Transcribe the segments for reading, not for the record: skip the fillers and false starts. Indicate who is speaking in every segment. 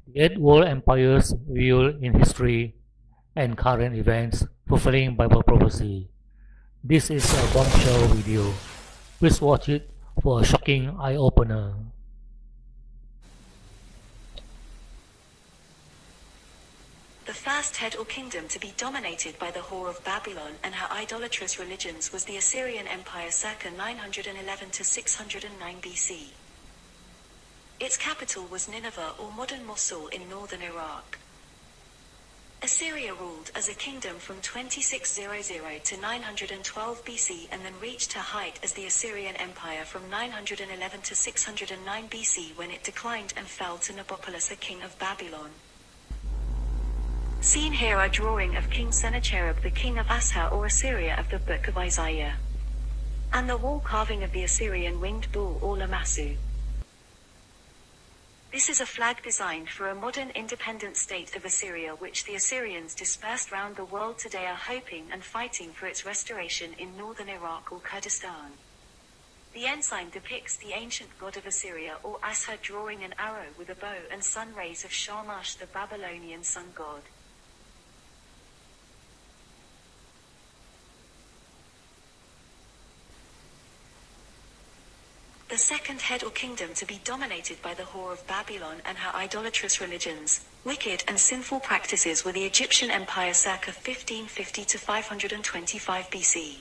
Speaker 1: The 8 world empires viewed in history and current events fulfilling Bible prophecy. This is a bombshell video. Please watch it for a shocking eye-opener.
Speaker 2: The first head or kingdom to be dominated by the whore of Babylon and her idolatrous religions was the Assyrian Empire circa 911 to 609 BC. Its capital was Nineveh or modern Mosul in northern Iraq. Assyria ruled as a kingdom from 2600 to 912 BC and then reached her height as the Assyrian Empire from 911 to 609 BC when it declined and fell to Medo-Persia, king of Babylon. Seen here are drawing of King Sennacherib, the king of Ashur or Assyria of the Book of Isaiah, and the wall carving of the Assyrian winged bull or Lamassu. This is a flag designed for a modern independent state of Assyria which the Assyrians dispersed round the world today are hoping and fighting for its restoration in northern Iraq or Kurdistan. The ensign depicts the ancient god of Assyria or Ashur drawing an arrow with a bow and sun rays of Shamash, the Babylonian sun god. The second head or kingdom to be dominated by the whore of Babylon and her idolatrous religions, wicked and sinful practices were the Egyptian Empire circa 1550 to 525 BC.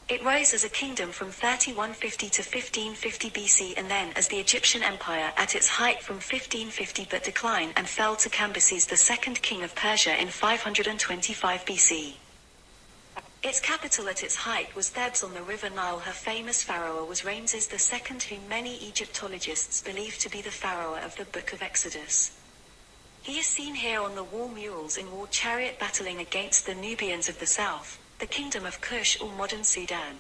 Speaker 2: It rose as a kingdom from 3150 to 1550 BC and then as the Egyptian Empire at its height from 1550 but declined and fell to Cambyses II, king of Persia in 525 BC. Its capital at its height was Thebes on the river Nile. Her famous pharaoh was Ramses II, whom many Egyptologists believe to be the pharaoh of the Book of Exodus. He is seen here on the wall murals in war chariot battling against the Nubians of the south, the kingdom of Kush or modern Sudan.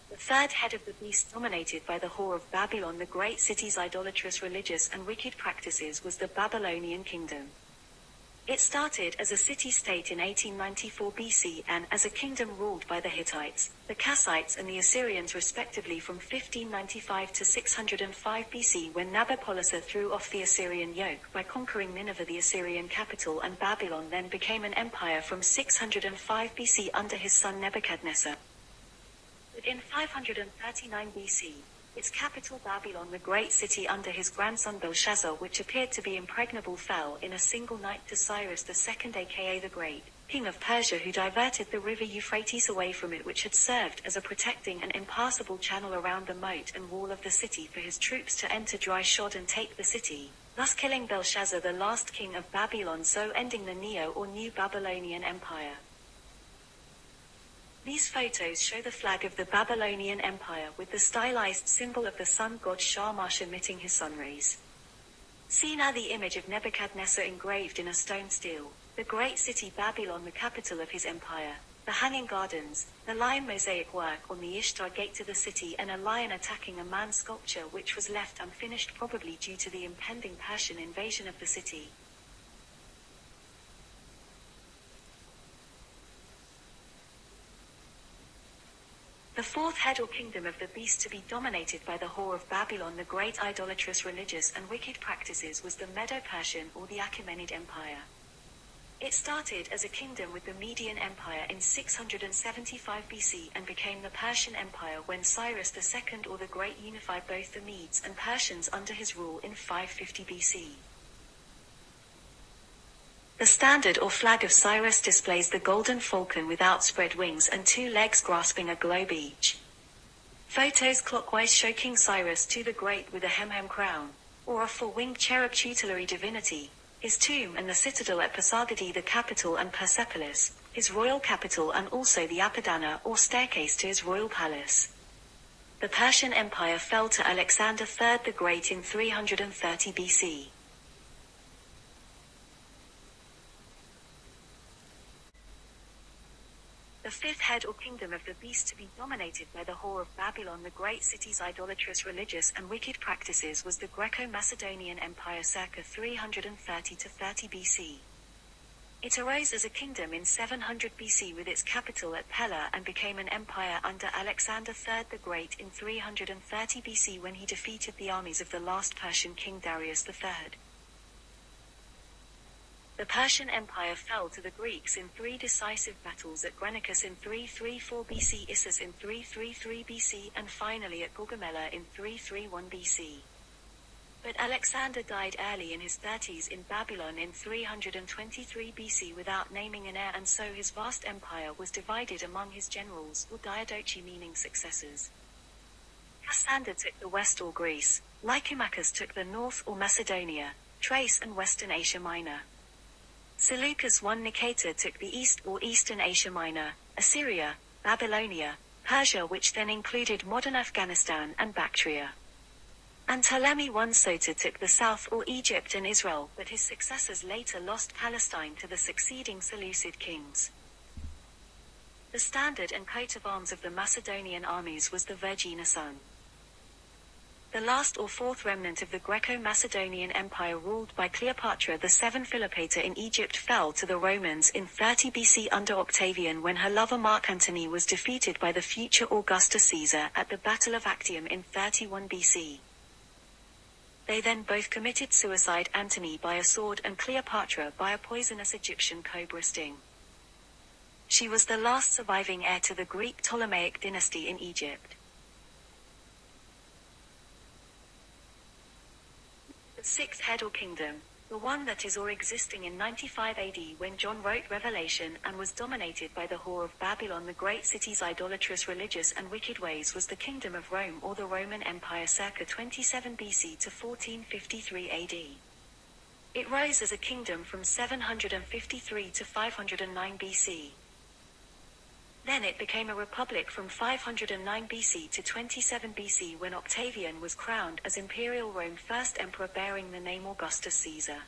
Speaker 2: The third head of the beast dominated by the whore of Babylon, the great city's idolatrous religious and wicked practices, was the Babylonian kingdom. It started as a city-state in 1894 BC and as a kingdom ruled by the Hittites, the Kassites and the Assyrians respectively from 1595 to 605 BC when Nabopolassar threw off the Assyrian yoke by conquering Nineveh, the Assyrian capital, and Babylon then became an empire from 605 BC under his son Nebuchadnezzar. But in 539 BC, its capital Babylon, the great city under his grandson Belshazzar, which appeared to be impregnable, fell in a single night to Cyrus II, aka the Great, king of Persia, who diverted the river Euphrates away from it, which had served as a protecting and impassable channel around the moat and wall of the city for his troops to enter dry shod and take the city, thus killing Belshazzar, the last king of Babylon, so ending the Neo or New Babylonian Empire. These photos show the flag of the Babylonian Empire with the stylized symbol of the sun god Shamash emitting his sun rays. See now the image of Nebuchadnezzar engraved in a stone stele, the great city Babylon, the capital of his empire, the hanging gardens, the lion mosaic work on the Ishtar gate to the city, and a lion attacking a man sculpture which was left unfinished probably due to the impending Persian invasion of the city. The fourth head or kingdom of the beast to be dominated by the whore of Babylon, the great idolatrous religious and wicked practices, was the Medo-Persian or the Achaemenid Empire. It started as a kingdom with the Median Empire in 675 BC and became the Persian Empire when Cyrus II or the Great unified both the Medes and Persians under his rule in 550 BC. The standard or flag of Cyrus displays the golden falcon with outspread wings and 2 legs grasping a globe each. Photos clockwise show King Cyrus II the Great with a hem crown, or a 4-winged cherub tutelary divinity, his tomb and the citadel at Pasargadae, the capital, and Persepolis, his royal capital, and also the Apadana or staircase to his royal palace. The Persian Empire fell to Alexander III the Great in 330 BC. The fifth head or kingdom of the beast to be dominated by the whore of Babylon, the great city's idolatrous religious and wicked practices, was the Greco-Macedonian Empire circa 330 to 30 BC. It arose as a kingdom in 700 BC with its capital at Pella and became an empire under Alexander III the Great in 330 BC when he defeated the armies of the last Persian king Darius III. The Persian Empire fell to the Greeks in 3 decisive battles at Granicus in 334 BC, Issus in 333 BC, and finally at Gaugamela in 331 BC. But Alexander died early in his 30s in Babylon in 323 BC without naming an heir, and so his vast empire was divided among his generals, or diadochi meaning successors. Cassander took the west or Greece, Lycomachus took the north or Macedonia, Thrace and western Asia Minor. Seleucus I Nicator took the east or eastern Asia Minor, Assyria, Babylonia, Persia, which then included modern Afghanistan and Bactria. And Ptolemy I Soter took the south or Egypt and Israel, but his successors later lost Palestine to the succeeding Seleucid kings. The standard and coat of arms of the Macedonian armies was the Vergina sun. The last or fourth remnant of the Greco-Macedonian Empire ruled by Cleopatra the Seven Philopator in Egypt fell to the Romans in 30 BC under Octavian when her lover Mark Antony was defeated by the future Augustus Caesar at the Battle of Actium in 31 BC. They then both committed suicide, Antony by a sword and Cleopatra by a poisonous Egyptian cobra sting. She was the last surviving heir to the Greek Ptolemaic dynasty in Egypt. The sixth head or kingdom, the one that is or existing in 95 AD when John wrote Revelation and was dominated by the whore of Babylon, the great city's idolatrous religious and wicked ways, was the kingdom of Rome or the Roman Empire circa 27 BC to 1453 AD. It rose as a kingdom from 753 to 509 BC. Then it became a republic from 509 BC to 27 BC when Octavian was crowned as Imperial Rome first emperor bearing the name Augustus Caesar.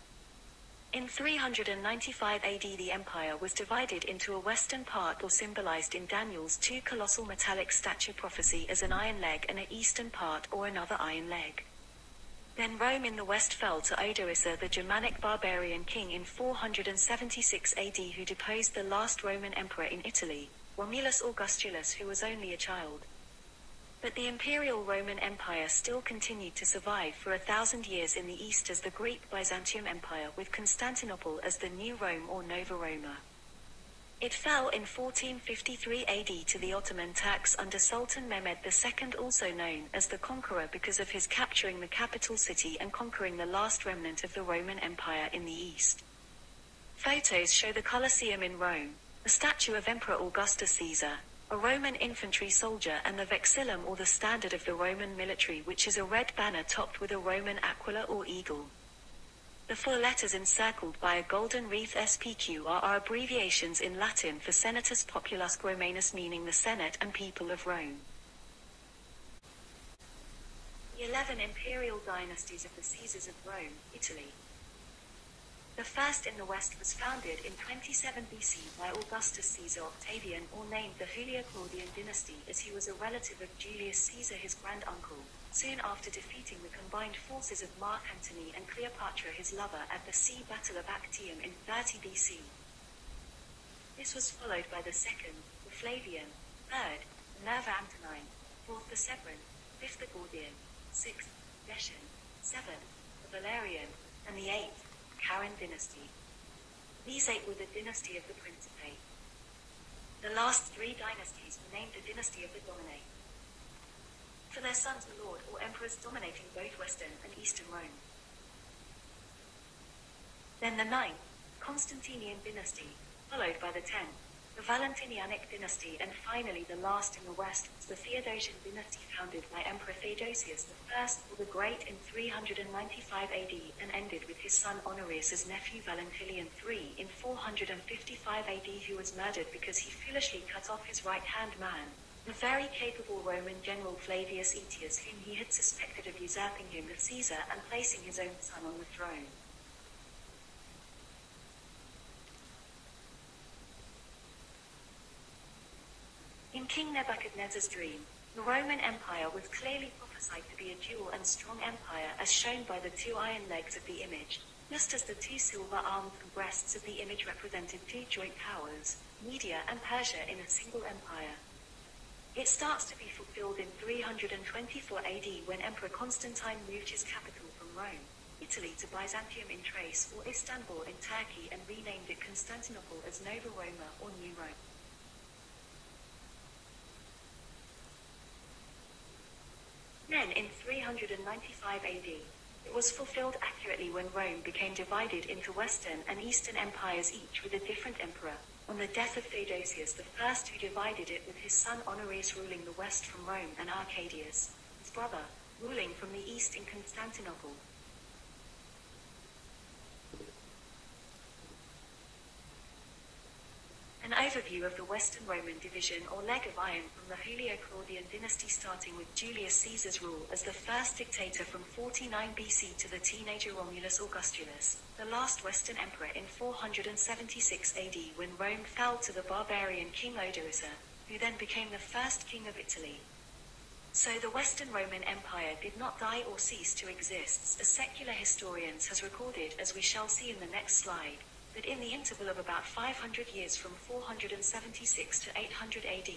Speaker 2: In 395 AD the empire was divided into a western part or symbolized in Daniel's 2 colossal metallic statue prophecy as an iron leg and an eastern part or another iron leg. Then Rome in the west fell to Odoacer the Germanic barbarian king in 476 AD who deposed the last Roman emperor in Italy, Romulus Augustulus, who was only a child. But the Imperial Roman Empire still continued to survive for 1,000 years in the east as the Greek Byzantium Empire, with Constantinople as the new Rome or Nova Roma. It fell in 1453 AD to the Ottoman Turks under Sultan Mehmed II, also known as the Conqueror because of his capturing the capital city and conquering the last remnant of the Roman Empire in the east. Photos show the Colosseum in Rome, a statue of Emperor Augustus Caesar, a Roman infantry soldier, and the vexillum or the standard of the Roman military, which is a red banner topped with a Roman aquila or eagle. The 4 letters encircled by a golden wreath SPQ are abbreviations in Latin for Senatus Populusque Romanus, meaning the Senate and people of Rome. The 11 imperial dynasties of the Caesars of Rome, Italy. The first in the west was founded in 27 BC by Augustus Caesar Octavian, or named the Julio-Claudian dynasty as he was a relative of Julius Caesar, his grand-uncle, soon after defeating the combined forces of Mark Antony and Cleopatra his lover at the Sea Battle of Actium in 30 BC. This was followed by the second, the Flavian, third, the Nerva Antonine, fourth the Severan, fifth the Gordian, sixth, Decian, seventh, the Valerian, and the eighth, Karen dynasty. These 8 were the dynasty of the Principate. The last 3 dynasties were named the dynasty of the Dominate, for their sons were lord or emperors dominating both western and eastern Rome. Then the 9th, Constantinian dynasty, followed by the 10th, the Valentinianic dynasty, and finally the last in the west was the Theodosian dynasty founded by Emperor Theodosius I or the Great in 395 AD and ended with his son Honorius's nephew Valentinian III in 455 AD, who was murdered because he foolishly cut off his right-hand man, the very capable Roman general Flavius Aetius, whom he had suspected of usurping him with Caesar and placing his own son on the throne. In King Nebuchadnezzar's dream, the Roman Empire was clearly prophesied to be a dual and strong empire as shown by the 2 iron legs of the image, just as the two silver arms and breasts of the image represented two joint powers, Media and Persia in a single empire. It starts to be fulfilled in 324 AD when Emperor Constantine moved his capital from Rome, Italy to Byzantium in Thrace or Istanbul in Turkey and renamed it Constantinople as Nova Roma or New Rome. Then in 395 AD, it was fulfilled accurately when Rome became divided into Western and Eastern empires, each with a different emperor, on the death of Theodosius I, who divided it with his son Honorius ruling the west from Rome and Arcadius, his brother, ruling from the east in Constantinople. An overview of the Western Roman division or leg of iron from the Julio-Claudian dynasty, starting with Julius Caesar's rule as the first dictator from 49 BC to the teenager Romulus Augustulus, the last Western emperor in 476 AD when Rome fell to the barbarian King Odoacer, who then became the first king of Italy. So the Western Roman Empire did not die or cease to exist, as secular historians has recorded, as we shall see in the next slide, that in the interval of about 500 years from 476 to 800 AD,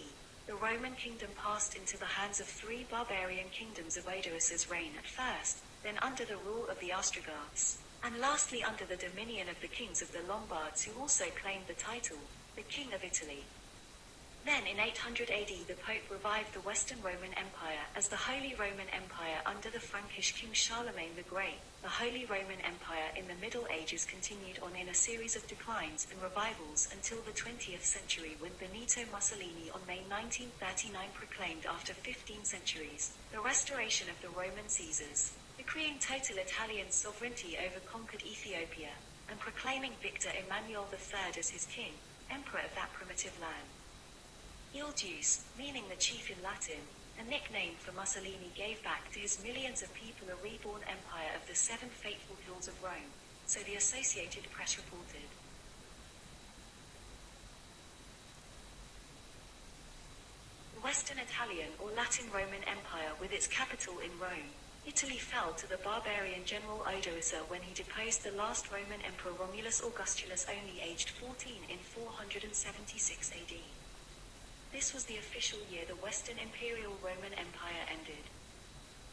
Speaker 2: the Roman kingdom passed into the hands of three barbarian kingdoms of Odoacer's reign at first, then under the rule of the Ostrogoths, and lastly under the dominion of the kings of the Lombards, who also claimed the title, the King of Italy. Then in 800 AD the Pope revived the Western Roman Empire as the Holy Roman Empire under the Frankish King Charlemagne the Great. The Holy Roman Empire in the Middle Ages continued on in a series of declines and revivals until the 20th century, when Benito Mussolini on May 1939 proclaimed, after 15 centuries, the restoration of the Roman Caesars, decreeing total Italian sovereignty over conquered Ethiopia, and proclaiming Victor Emmanuel III as his king, emperor of that primitive land. Il Duce, meaning the chief in Latin, a nickname for Mussolini, gave back to his millions of people a reborn empire of the seven fateful hills of Rome, so the Associated Press reported. The Western Italian or Latin Roman Empire, with its capital in Rome, Italy, fell to the barbarian general Odoacer when he deposed the last Roman emperor Romulus Augustulus, only aged 14, in 476 AD. This was the official year the Western Imperial Roman Empire ended.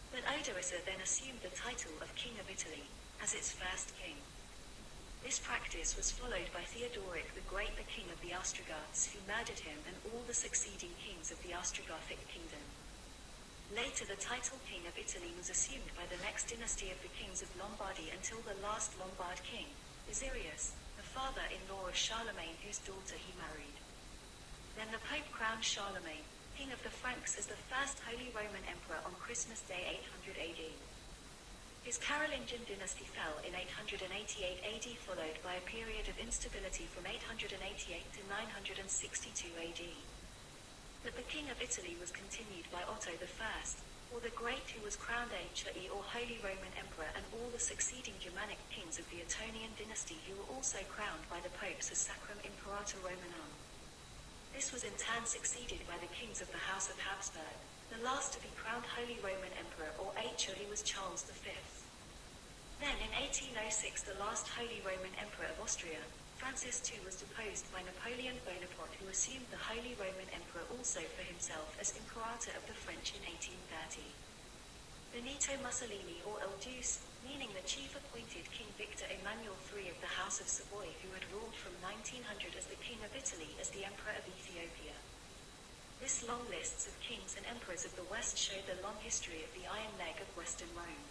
Speaker 2: But Odoacer then assumed the title of King of Italy, as its first king. This practice was followed by Theodoric the Great, the king of the Ostrogoths, who murdered him and all the succeeding kings of the Ostrogothic kingdom. Later the title King of Italy was assumed by the next dynasty of the kings of Lombardy until the last Lombard king, Assyrius, the father-in-law of Charlemagne, whose daughter he married. Then the Pope crowned Charlemagne, king of the Franks, as the first Holy Roman Emperor on Christmas Day 800 AD. His Carolingian dynasty fell in 888 AD, followed by a period of instability from 888 to 962 AD. But the King of Italy was continued by Otto I, or the Great, who was crowned HE or Holy Roman Emperor, and all the succeeding Germanic kings of the Ottonian dynasty, who were also crowned by the popes as Sacrum Imperator Romanum. This was in turn succeeded by the kings of the House of Habsburg. The last to be crowned Holy Roman Emperor or HE was Charles V. Then in 1806 the last Holy Roman Emperor of Austria, Francis II, was deposed by Napoleon Bonaparte, who assumed the Holy Roman Emperor also for himself as Imperator of the French in 1830. Benito Mussolini, or El Duce, meaning the chief, appointed King Victor Emmanuel III of the House of Savoy, who had ruled from 1900 as the King of Italy, as the Emperor of Ethiopia. This long lists of kings and emperors of the West show the long history of the iron leg of Western Rome.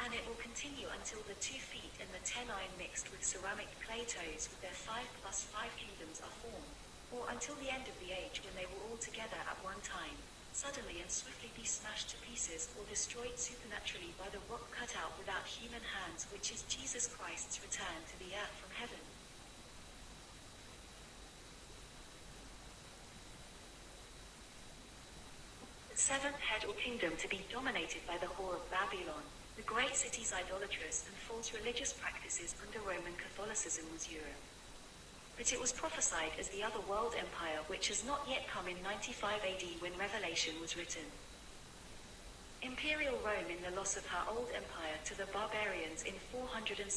Speaker 2: And it will continue until the 2 feet and the 10 iron mixed with ceramic clay toes with their 5 plus 5 kingdoms are formed, or until the end of the age, when they will all together at one time, suddenly and swiftly be smashed to pieces or destroyed supernaturally by the rock cut out without human hands, which is Jesus Christ's return to the earth from heaven. The seventh head or kingdom to be dominated by the whore of Babylon, the great city's idolatrous and false religious practices under Roman Catholicism, was Europe. But it was prophesied as the other world empire, which has not yet come in 95 AD when Revelation was written. Imperial Rome, in the loss of her old empire to the barbarians in 476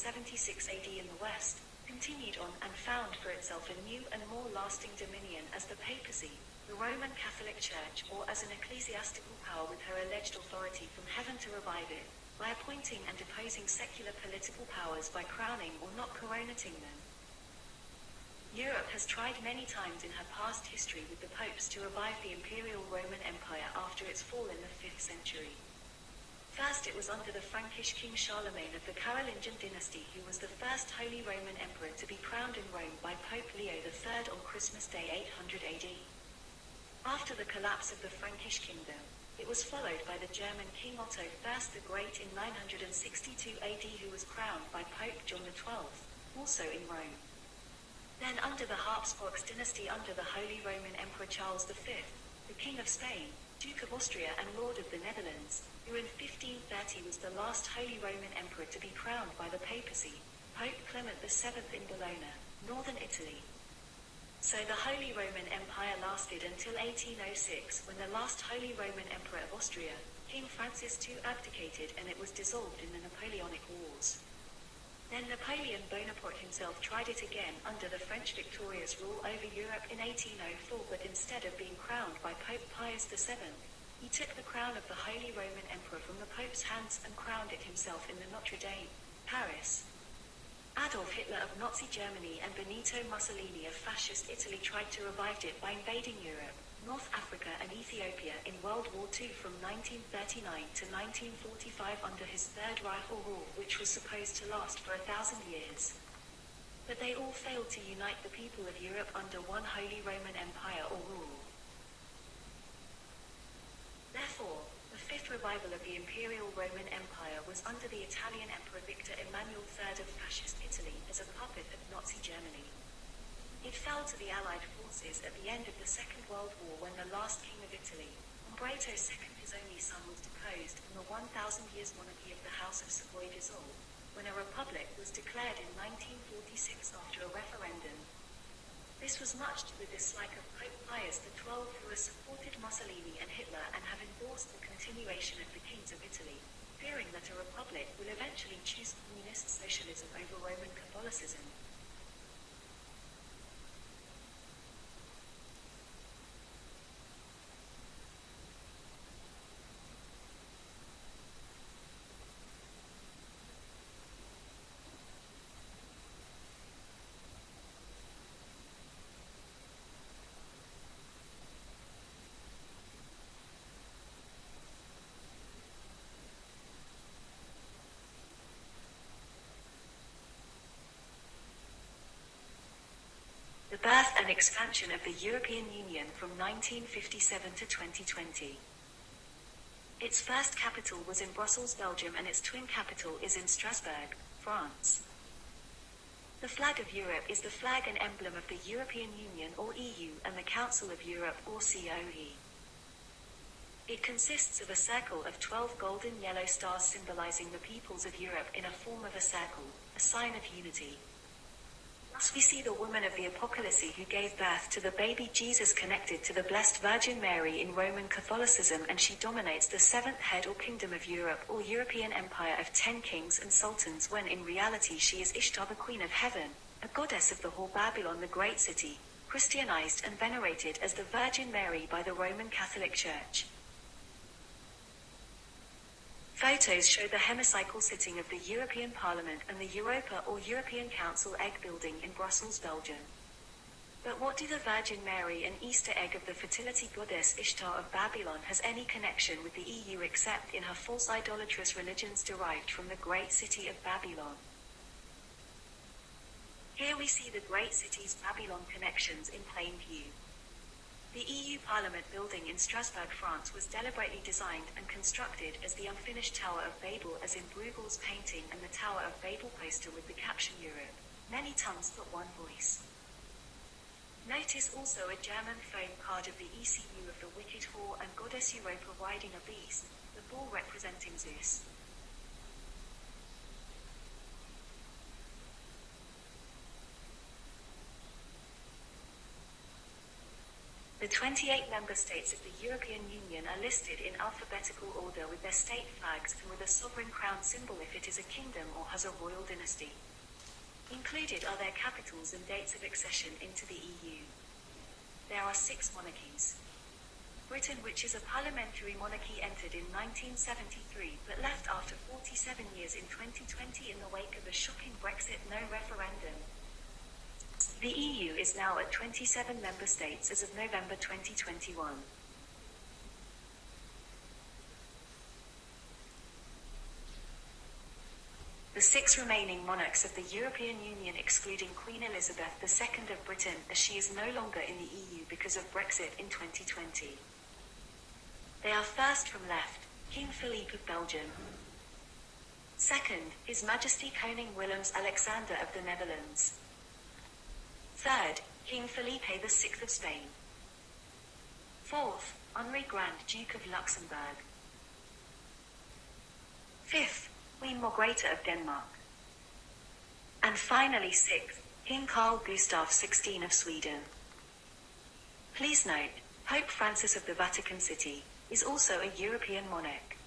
Speaker 2: AD in the west, continued on and found for itself a new and more lasting dominion as the papacy, the Roman Catholic Church, or as an ecclesiastical power with her alleged authority from heaven to revive it, by appointing and deposing secular political powers by crowning or not coronating them. Europe has tried many times in her past history with the popes to revive the Imperial Roman Empire after its fall in the 5th century. First, it was under the Frankish King Charlemagne of the Carolingian dynasty, who was the first Holy Roman Emperor to be crowned in Rome by Pope Leo III on Christmas Day 800 AD. After the collapse of the Frankish kingdom, it was followed by the German King Otto I the Great in 962 AD, who was crowned by Pope John XII, also in Rome. Then under the Habsburg dynasty under the Holy Roman Emperor Charles V, the King of Spain, Duke of Austria and Lord of the Netherlands, who in 1530 was the last Holy Roman Emperor to be crowned by the papacy, Pope Clement VII in Bologna, northern Italy. So the Holy Roman Empire lasted until 1806, when the last Holy Roman Emperor of Austria, King Francis II, abdicated and it was dissolved in the Napoleonic Wars. Then Napoleon Bonaparte himself tried it again under the French victorious rule over Europe in 1804, but instead of being crowned by Pope Pius VII, he took the crown of the Holy Roman Emperor from the Pope's hands and crowned it himself in the Notre Dame, Paris. Adolf Hitler of Nazi Germany and Benito Mussolini of Fascist Italy tried to revive it by invading Europe, North Africa and Ethiopia in World War II from 1939 to 1945 under his Third Reich rule, which was supposed to last for 1,000 years. But they all failed to unite the people of Europe under one Holy Roman Empire or rule. Therefore, the fifth revival of the Imperial Roman Empire was under the Italian Emperor Victor Emmanuel III of Fascist Italy as a puppet of Nazi Germany. It fell to the Allied forces at the end of the Second World War when the last king of Italy, Umberto II, his only son, was deposed and the 1,000 years monarchy of the House of Savoy dissolved, when a republic was declared in 1946 after a referendum. This was much to the dislike of Pope Pius XII, who has supported Mussolini and Hitler and have endorsed the continuation of the kings of Italy, fearing that a republic will eventually choose communist socialism over Roman Catholicism. The birth and expansion of the European Union from 1957 to 2020. Its first capital was in Brussels, Belgium, and its twin capital is in Strasbourg, France. The flag of Europe is the flag and emblem of the European Union or EU and the Council of Europe or COE. It consists of a circle of 12 golden yellow stars symbolizing the peoples of Europe in a form of a circle, a sign of unity. Thus we see the woman of the Apocalypse who gave birth to the baby Jesus connected to the Blessed Virgin Mary in Roman Catholicism, and she dominates the seventh head or kingdom of Europe or European Empire of 10 kings and sultans, when in reality she is Ishtar, the Queen of Heaven, a goddess of the whore Babylon, the great city, Christianized and venerated as the Virgin Mary by the Roman Catholic Church. Photos show the hemicycle sitting of the European Parliament and the Europa or European Council egg building in Brussels, Belgium. But what do the Virgin Mary and Easter egg of the fertility goddess Ishtar of Babylon has any connection with the EU except in her false idolatrous religions derived from the great city of Babylon? Here we see the great city's Babylon connections in plain view. The EU Parliament building in Strasbourg, France was deliberately designed and constructed as the unfinished Tower of Babel, as in Bruegel's painting, and the Tower of Babel poster with the caption Europe, many tongues but one voice. Notice also a German foam card of the ECU of the wicked whore and goddess Europa riding a beast, the bull representing Zeus. The The 28 member states of the European Union are listed in alphabetical order with their state flags and with a sovereign crown symbol if it is a kingdom or has a royal dynasty. Included are their capitals and dates of accession into the EU. There are 6 monarchies. Britain, which is a parliamentary monarchy, entered in 1973 but left after 47 years in 2020 in the wake of a shocking Brexit no referendum. The EU is now at 27 member states as of November 2021. The 6 remaining monarchs of the European Union, excluding Queen Elizabeth II of Britain, as she is no longer in the EU because of Brexit in 2020. They are first from left, King Philippe of Belgium. Second, His Majesty Koning Willem-Alexander of the Netherlands. Third, King Felipe VI of Spain. Fourth, Henri Grand Duke of Luxembourg. Fifth, Queen Margrethe of Denmark. And finally sixth, King Carl Gustaf XVI of Sweden. Please note, Pope Francis of the Vatican City is also a European monarch.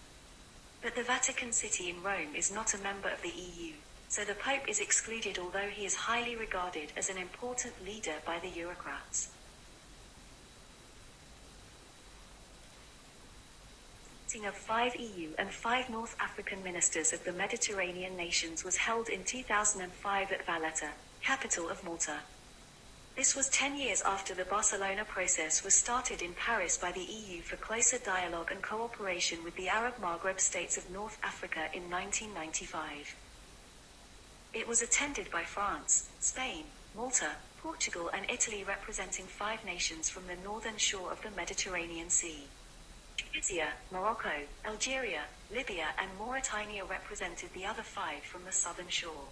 Speaker 2: But the Vatican City in Rome is not a member of the EU, so the Pope is excluded, although he is highly regarded as an important leader by the Eurocrats. The meeting of 5 EU and 5 North African ministers of the Mediterranean nations was held in 2005 at Valletta, capital of Malta. This was 10 years after the Barcelona process was started in Paris by the EU for closer dialogue and cooperation with the Arab Maghreb states of North Africa in 1995. It was attended by France, Spain, Malta, Portugal and Italy, representing 5 nations from the northern shore of the Mediterranean Sea. Tunisia, Morocco, Algeria, Libya and Mauritania represented the other 5 from the southern shore.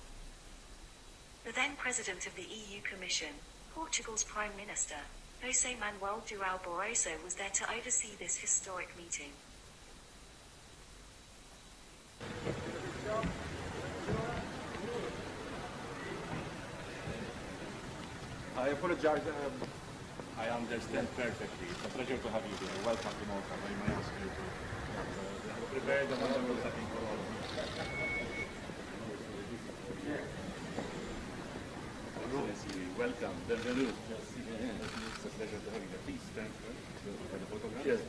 Speaker 2: The then President of the EU Commission, Portugal's Prime Minister, José Manuel Durão Barroso, was there to oversee this historic meeting.
Speaker 3: I apologize. I understand perfectly. It's a pleasure to have you here. Welcome to Malta. I may ask you to prepare the wonderful setting for all of you. Excellency, welcome. Bienvenue. It's a pleasure to have you here. Please stand for the photograph. Yes.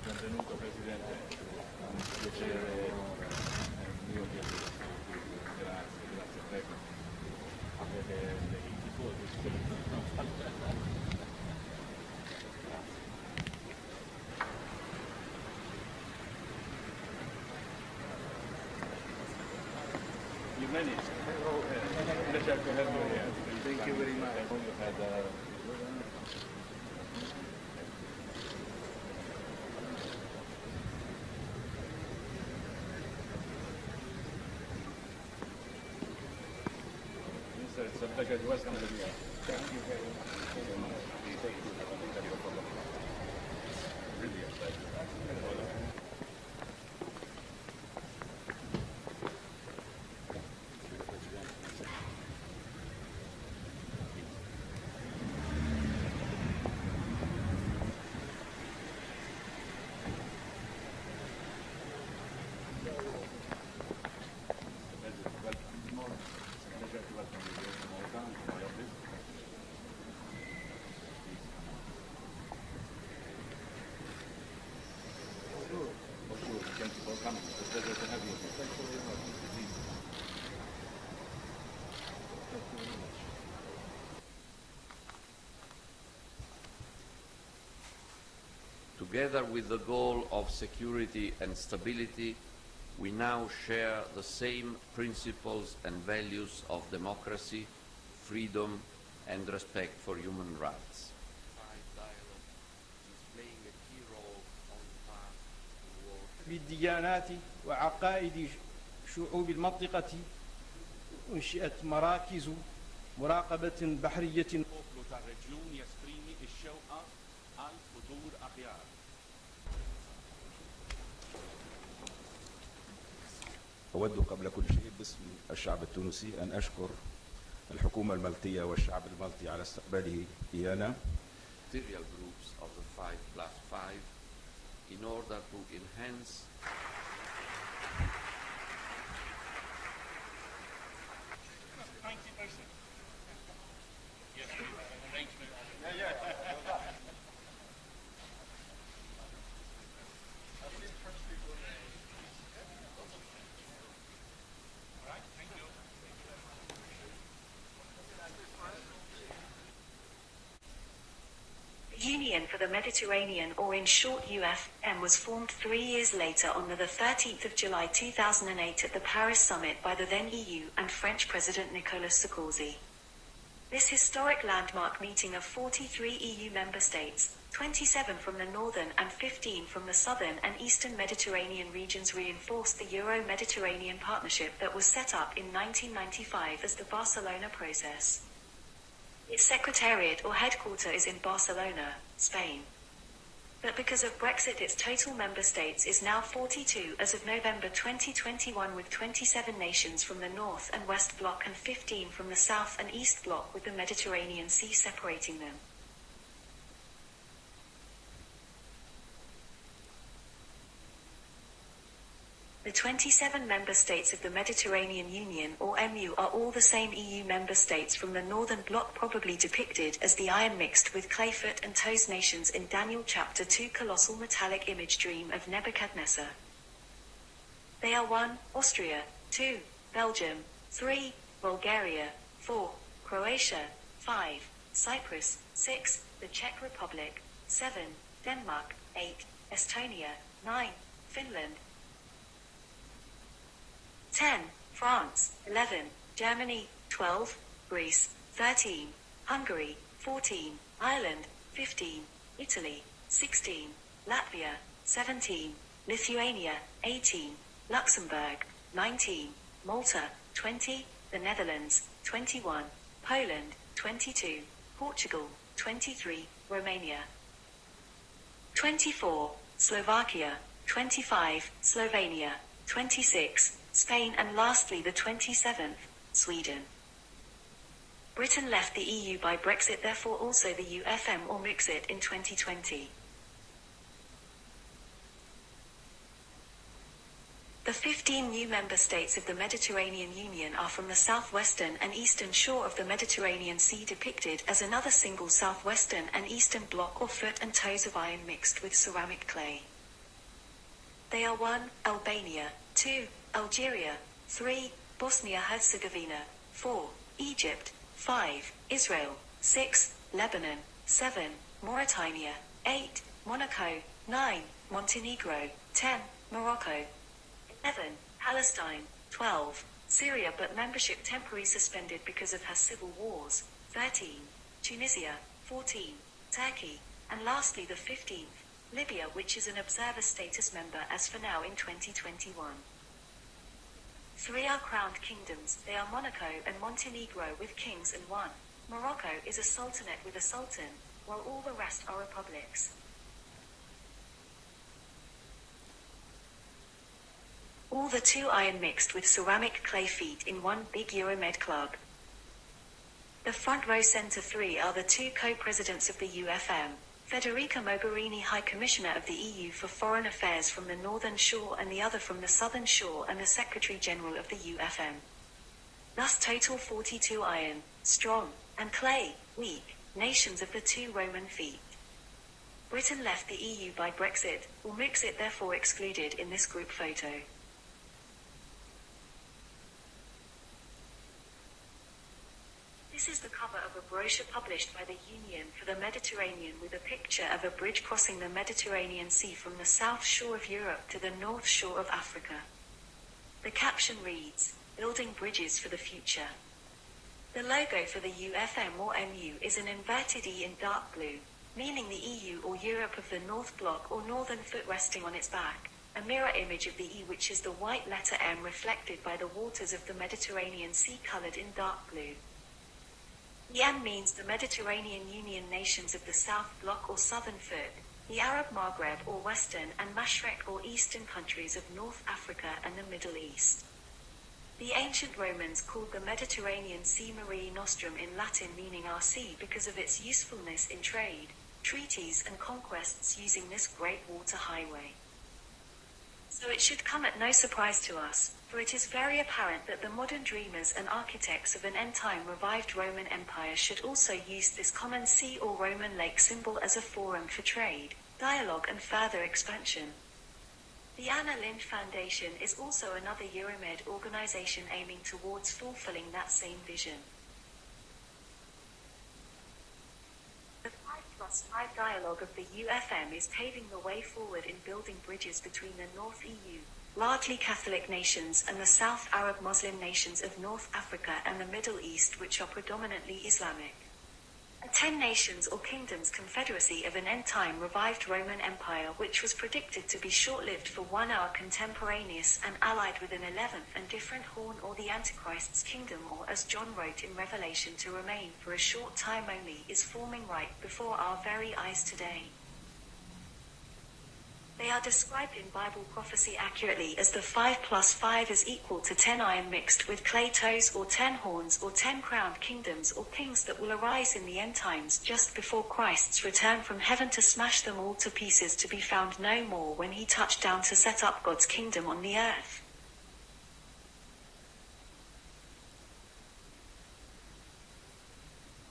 Speaker 3: Benvenuto, Presidente. È un piacere mio che grazie, prego. Avete dei tifosi. You managed. Pleasure to have you here. Thank you very much. You had it's a pleasure to welcome you here. Thank you very much. Thank you. Really a pleasure. Thank you for coming. It's a pleasure to have you here. Thank you very much. Thank you very much.
Speaker 4: Together with the goal of security and stability, we now share the same principles and values of democracy, freedom, and respect for human rights.
Speaker 5: بالديانات وعقائد شعوب المنطقة أنشئت مراكز مراقبة بحرية.
Speaker 6: أود قبل كل شيء باسم الشعب التونسي أن أشكر الحكومة المالتية والشعب المالتي على استقباله إيانا
Speaker 4: ministerial groups of the 5+5 in order to enhance
Speaker 3: 90%. Yes, arrangement.
Speaker 2: The Union for the Mediterranean, or in short UFM, was formed 3 years later on the 13th of July 2008 at the Paris summit by the then EU and French President Nicolas Sarkozy. This historic landmark meeting of 43 EU member states, 27 from the northern and 15 from the southern and eastern Mediterranean regions, reinforced the Euro-Mediterranean partnership that was set up in 1995 as the Barcelona process. Its secretariat or headquarter is in Barcelona, Spain. But because of Brexit, its total member states is now 42 as of November 2021, with 27 nations from the North and West Bloc and 15 from the South and East Bloc, with the Mediterranean Sea separating them. The 27 member states of the Mediterranean Union, or MU, are all the same EU member states from the Northern Bloc, probably depicted as the iron mixed with clay foot and toes nations in Daniel chapter 2, colossal metallic image dream of Nebuchadnezzar. They are 1. Austria, 2. Belgium, 3. Bulgaria, 4. Croatia, 5. Cyprus, 6. The Czech Republic, 7. Denmark, 8. Estonia, 9. Finland, 10. France, 11. Germany, 12. Greece, 13. Hungary, 14. Ireland, 15. Italy, 16. Latvia, 17. Lithuania, 18. Luxembourg, 19. Malta, 20. The Netherlands, 21. Poland, 22. Portugal, 23. Romania, 24. Slovakia, 25. Slovenia, 26. Spain, and lastly the 27th, Sweden. Britain left the EU by Brexit, therefore also the UFM or Mixit in 2020. The 15 new member states of the Mediterranean Union are from the southwestern and eastern shore of the Mediterranean Sea, depicted as another single southwestern and eastern block or foot and toes of iron mixed with ceramic clay. They are 1. Albania, 2. Algeria, 3. Bosnia-Herzegovina, 4. Egypt, 5. Israel, 6. Lebanon, 7. Mauritania, 8. Monaco, 9. Montenegro, 10. Morocco, 11. Palestine, 12. Syria, but membership temporarily suspended because of her civil wars, 13. Tunisia, 14. Turkey, and lastly the 15th, Libya, which is an observer status member as for now in 2021. 3 are crowned kingdoms. They are Monaco and Montenegro with kings, and 1. Morocco is a sultanate with a sultan, while all the rest are republics. All the 2 iron mixed with ceramic clay feet in one big Euromed club. The front row center 3 are the 2 co-presidents of the UFM, Federica Mogherini, High Commissioner of the EU for Foreign Affairs from the Northern Shore and the other from the Southern Shore, and the Secretary General of the UFM. Thus total 42 iron, strong, and clay, weak, nations of the 2 Roman feet. Britain left the EU by Brexit, or Mixit, therefore excluded in this group photo. This is the cover of a brochure published by the Union for the Mediterranean, with a picture of a bridge crossing the Mediterranean Sea from the south shore of Europe to the north shore of Africa. The caption reads, "Building Bridges for the Future." The logo for the UFM or MU is an inverted E in dark blue, meaning the EU or Europe of the North Bloc or northern foot resting on its back, a mirror image of the E, which is the white letter M reflected by the waters of the Mediterranean Sea colored in dark blue. The M means the Mediterranean Union nations of the South Bloc or Southern Foot, the Arab Maghreb or Western and Mashrek or Eastern countries of North Africa and the Middle East. The ancient Romans called the Mediterranean Sea Mare Nostrum, in Latin meaning our sea, because of its usefulness in trade, treaties and conquests using this great water highway. So it should come at no surprise to us, for it is very apparent that the modern dreamers and architects of an end-time revived Roman Empire should also use this common sea or Roman lake symbol as a forum for trade, dialogue and further expansion. The Anna Lindh Foundation is also another Euromed organization aiming towards fulfilling that same vision. The 5+5 dialogue of the UFM is paving the way forward in building bridges between the North EU, largely Catholic nations, and the South Arab Muslim nations of North Africa and the Middle East, which are predominantly Islamic. A 10 nations or kingdoms confederacy of an end-time revived Roman Empire which was predicted to be short-lived for 1 hour contemporaneous and allied with an 11th and different horn or the Antichrist's kingdom, or as John wrote in Revelation, to remain for a short time only, is forming right before our very eyes today. They are described in Bible prophecy accurately as the 5+5 is equal to 10 iron mixed with clay toes, or 10 horns, or 10 crowned kingdoms or kings that will arise in the end times just before Christ's return from heaven to smash them all to pieces, to be found no more when he touched down to set up God's kingdom on the earth.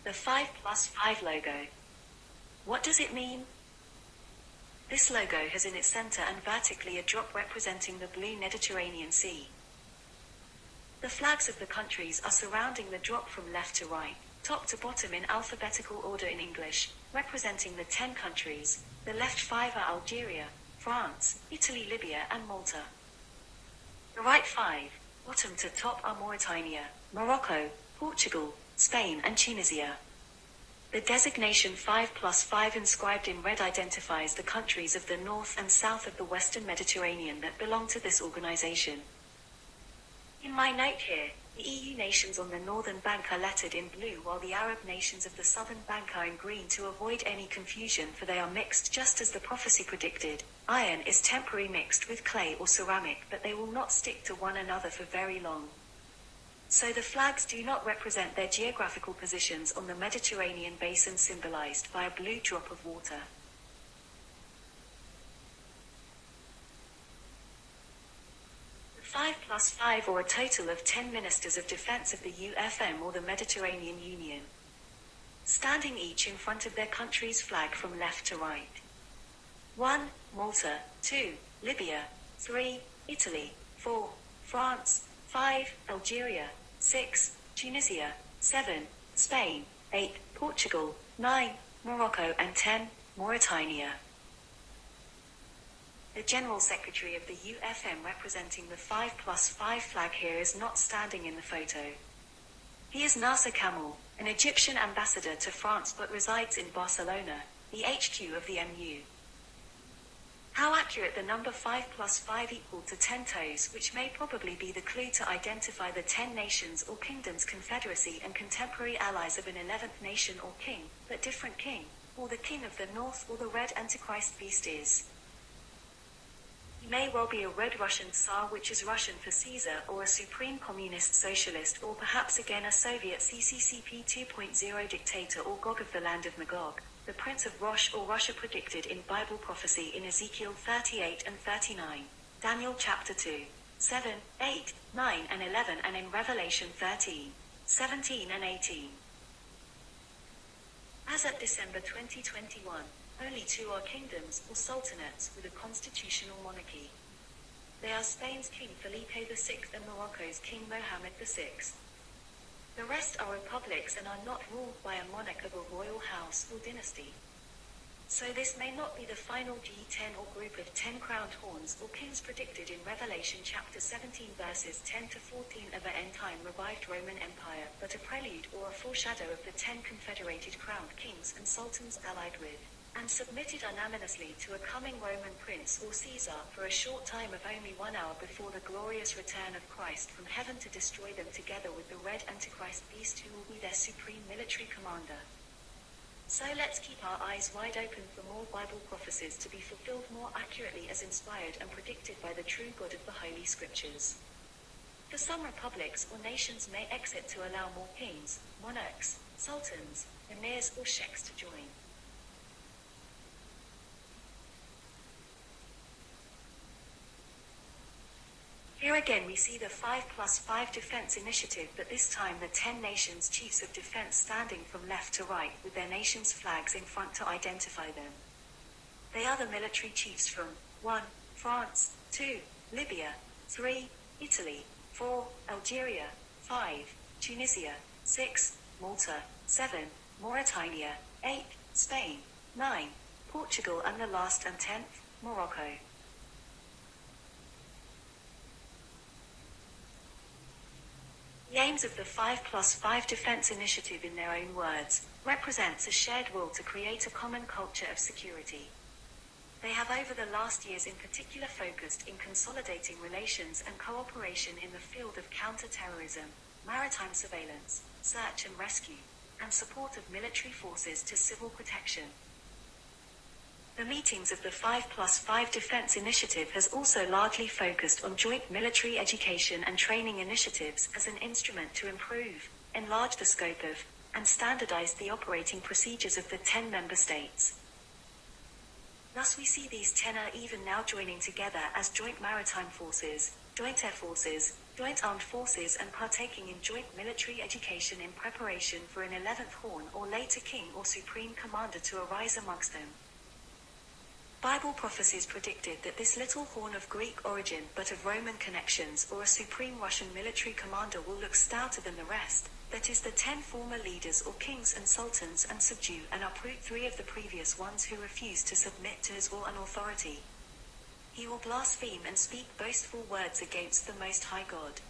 Speaker 2: The 5+5 logo. What does it mean? This logo has in its center and vertically a drop representing the blue Mediterranean Sea. The flags of the countries are surrounding the drop from left to right, top to bottom in alphabetical order in English, representing the 10 countries. The left 5 are Algeria, France, Italy, Libya and Malta. The right 5, bottom to top, are Mauritania, Morocco, Portugal, Spain and Tunisia. The designation 5+5 inscribed in red identifies the countries of the north and south of the Western Mediterranean that belong to this organization. In my note here, the EU nations on the northern bank are lettered in blue, while the Arab nations of the southern bank are in green to avoid any confusion, for they are mixed just as the prophecy predicted. Iron is temporarily mixed with clay or ceramic, but they will not stick to one another for very long. So the flags do not represent their geographical positions on the Mediterranean basin, symbolized by a blue drop of water. The 5+5, or a total of 10 ministers of defense of the UFM or the Mediterranean Union, standing each in front of their country's flag from left to right. 1. Malta. 2. Libya. 3. Italy. 4. France. 5. Algeria. 6. Tunisia. 7. Spain. 8. Portugal. 9. Morocco and 10. Mauritania. The General Secretary of the UFM representing the 5+5 flag here is not standing in the photo. He is Nasser Kamal, an Egyptian ambassador to France but resides in Barcelona, the HQ of the MU. How accurate the number 5+5 equal to 10 toes, which may probably be the clue to identify the 10 nations or kingdoms confederacy and contemporary allies of an 11th nation or king, but different king, or the king of the north or the red Antichrist beast is. He may well be a red Russian Tsar, which is Russian for Caesar, or a supreme communist socialist, or perhaps again a Soviet CCCP 2.0 dictator, or Gog of the land of Magog, the prince of Rosh or Russia predicted in Bible prophecy in Ezekiel 38 and 39, Daniel chapter 2, 7, 8, 9 and 11, and in Revelation 13, 17 and 18. As of December 2021, only 2 are kingdoms or sultanates with a constitutional monarchy. They are Spain's King Felipe VI and Morocco's King Mohammed VI. The rest are republics and are not ruled by a monarch of a royal house or dynasty. So this may not be the final G10 or group of 10 crowned horns or kings predicted in Revelation chapter 17 verses 10 to 14 of an end-time revived Roman Empire, but a prelude or a foreshadow of the 10 confederated crowned kings and sultans allied with and submitted unanimously to a coming Roman prince or Caesar for a short time of only 1 hour before the glorious return of Christ from heaven to destroy them together with the red Antichrist beast, who will be their supreme military commander. So let's keep our eyes wide open for more Bible prophecies to be fulfilled more accurately as inspired and predicted by the true God of the Holy Scriptures. For some republics or nations may exit to allow more kings, monarchs, sultans, emirs or sheikhs to join. again we see the 5+5 defense initiative, but this time the 10 nations chiefs of defense standing from left to right with their nations' flags in front to identify them. They are the military chiefs from 1. France, 2. Libya, 3. Italy, 4. Algeria, 5. Tunisia, 6. Malta, 7. Mauritania, 8. Spain, 9. Portugal, and the last and 10th, Morocco. The aims of the 5+5 defense initiative, in their own words, represents a shared will to create a common culture of security. They have over the last years in particular focused in consolidating relations and cooperation in the field of counter-terrorism, maritime surveillance, search and rescue, and support of military forces to civil protection. The meetings of the 5+5 Defense Initiative has also largely focused on joint military education and training initiatives as an instrument to improve, enlarge the scope of, and standardize the operating procedures of the 10 member states. Thus we see these 10 are even now joining together as joint maritime forces, joint air forces, joint armed forces, and partaking in joint military education in preparation for an 11th horn or later king or supreme commander to arise amongst them. Bible prophecies predicted that this little horn of Greek origin but of Roman connections or a supreme Russian military commander will look stouter than the rest, that is the 10 former leaders or kings and sultans, and subdue and uproot 3 of the previous ones who refused to submit to his will and authority. He will blaspheme and speak boastful words against the Most High God.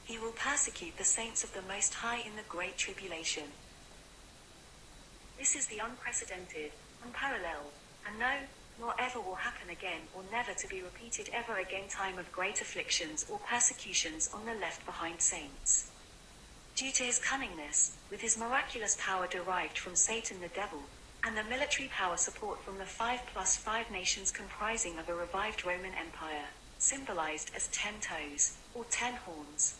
Speaker 2: He will persecute the saints of the Most High in the Great Tribulation. This is the unprecedented, unparalleled, and no, nor ever will happen again, or never to be repeated ever again, time of great afflictions or persecutions on the left behind saints. Due to his cunningness, with his miraculous power derived from Satan the devil, and the military power support from the 5+5 nations comprising of a revived Roman Empire, symbolized as 10 toes, or 10 horns.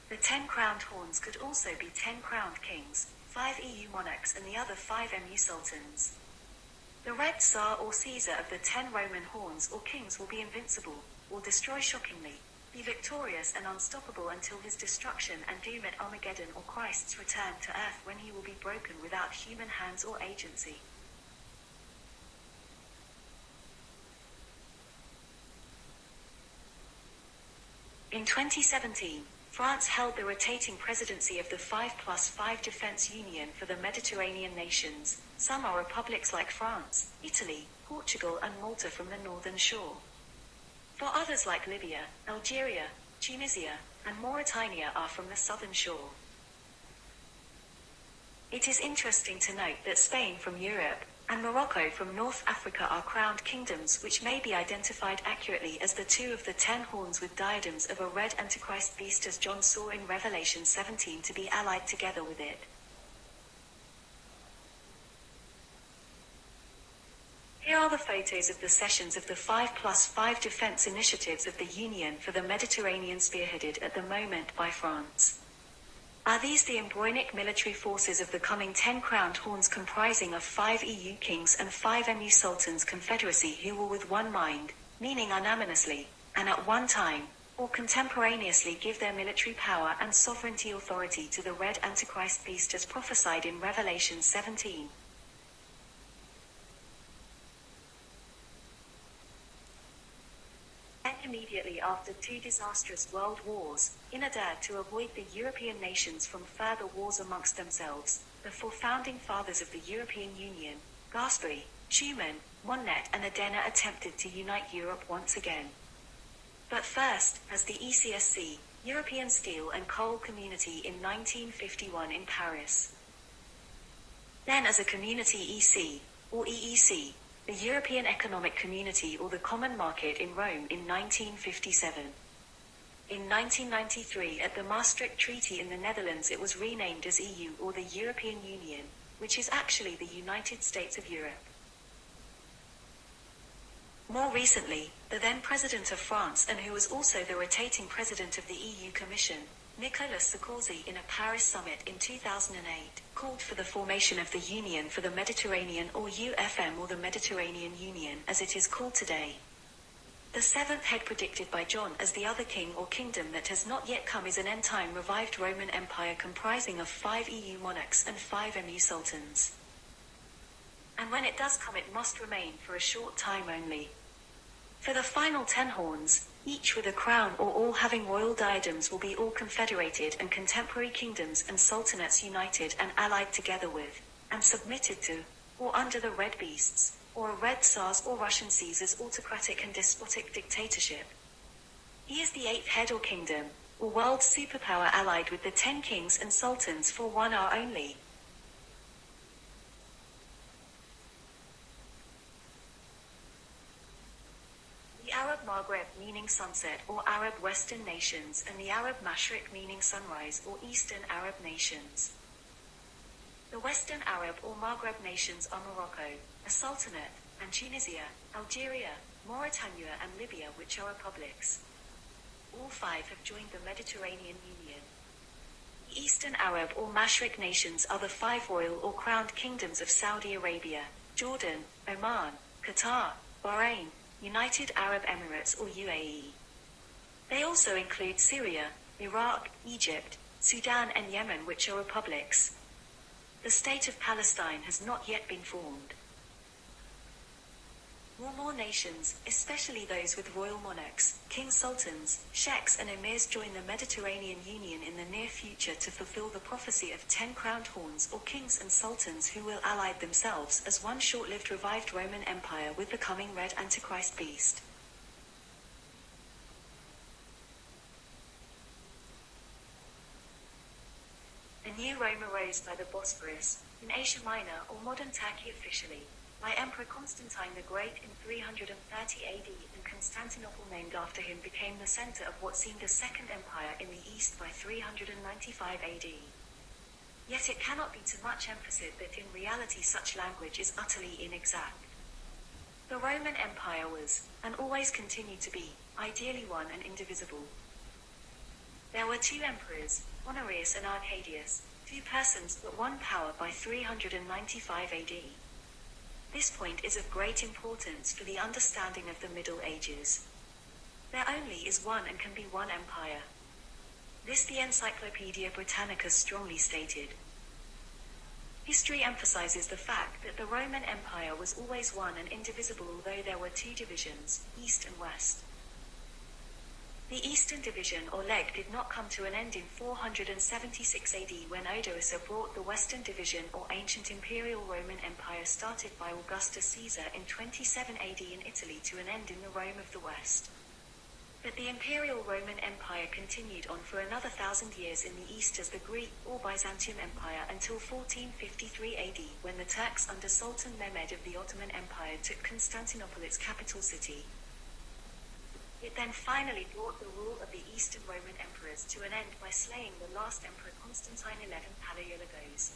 Speaker 2: The 10 crowned horns could also be 10 crowned kings, 5 EU monarchs and the other 5 MU sultans. The Red Tsar or Caesar of the 10 Roman horns or kings will be invincible, or destroy shockingly, be victorious and unstoppable until his destruction and doom at Armageddon or Christ's return to earth, when he will be broken without human hands or agency. In 2017, France held the rotating presidency of the 5+5 Defense Union for the Mediterranean nations. Some are republics like France, Italy, Portugal and Malta from the northern shore. For others like Libya, Algeria, Tunisia, and Mauritania are from the southern shore. It is interesting to note that Spain from Europe, and Morocco from North Africa are crowned kingdoms which may be identified accurately as the 2 of the 10 horns with diadems of a red Antichrist beast, as John saw in Revelation 17, to be allied together with it. Here are the photos of the sessions of the 5+5 defense initiatives of the Union for the Mediterranean, spearheaded at the moment by France. Are these the embryonic military forces of the coming 10 crowned horns, comprising of 5 EU kings and 5 MU sultans confederacy, who will with one mind, meaning unanimously, and at one time, or contemporaneously, give their military power and sovereignty authority to the red Antichrist beast as prophesied in Revelation 17? Immediately after 2 disastrous world wars, in order to avoid the European nations from further wars amongst themselves, the 4 founding fathers of the European Union, Gasperi, Schuman, Monnet and Adenauer, attempted to unite Europe once again. But first, as the ECSC, European Steel and Coal Community in 1951 in Paris. Then as a Community EC, or EEC, the European Economic Community or the Common Market in Rome in 1957. In 1993, at the Maastricht Treaty in the Netherlands, it was renamed as EU, or the European Union, which is actually the United States of Europe. More recently, the then President of France, and who was also the rotating President of the EU Commission, Nicolas Sarkozy, in a Paris summit in 2008, called for the formation of the Union for the Mediterranean, or UFM, or the Mediterranean Union as it is called today. The seventh head predicted by John as the other king or kingdom that has not yet come is an end-time revived Roman Empire comprising of 5 EU monarchs and 5 MU sultans. And when it does come, it must remain for a short time only. For the final 10 horns, each with a crown or all having royal diadems, will be all confederated and contemporary kingdoms and sultanates united and allied together with, and submitted to, or under the red beasts, or a red Tsars or Russian Caesar's autocratic and despotic dictatorship. He is the 8th head or kingdom, or world superpower allied with the 10 kings and sultans for 1 hour only. The Arab Maghreb meaning sunset or Arab Western nations, and the Arab Mashriq meaning sunrise or Eastern Arab nations. The Western Arab or Maghreb nations are Morocco, a sultanate, and Tunisia, Algeria, Mauritania and Libya, which are republics. All 5 have joined the Mediterranean Union. The Eastern Arab or Mashriq nations are the 5 royal or crowned kingdoms of Saudi Arabia, Jordan, Oman, Qatar, Bahrain, United Arab Emirates or UAE. They also include Syria, Iraq, Egypt, Sudan and Yemen, which are republics. The state of Palestine has not yet been formed. More nations, especially those with royal monarchs, kings, sultans, sheikhs and emirs, join the Mediterranean Union in the near future to fulfill the prophecy of 10 crowned horns or kings and sultans who will ally themselves as one short-lived revived Roman Empire with the coming red Antichrist beast. A new Rome arose by the Bosphorus, in Asia Minor or modern Turkey officially, by Emperor Constantine the Great in 330 AD, and Constantinople, named after him, became the center of what seemed a second empire in the east by 395 AD. Yet it cannot be too much emphasized that in reality such language is utterly inexact. The Roman Empire was, and always continued to be, ideally one and indivisible. There were 2 emperors, Honorius and Arcadius, 2 persons but one power by 395 AD. This point is of great importance for the understanding of the Middle Ages. There only is one and can be one empire. This the Encyclopaedia Britannica strongly stated. History emphasizes the fact that the Roman Empire was always one and indivisible, although there were 2 divisions, East and West. The Eastern Division or leg did not come to an end in 476 AD when Odoacer brought the Western Division or ancient Imperial Roman Empire started by Augustus Caesar in 27 AD in Italy to an end in the Rome of the West. But the Imperial Roman Empire continued on for another 1,000 years in the East as the Greek or Byzantium Empire until 1453 AD when the Turks under Sultan Mehmed of the Ottoman Empire took Constantinople, its capital city. It then finally brought the rule of the Eastern Roman emperors to an end by slaying the last emperor Constantine 11 Palaiologos.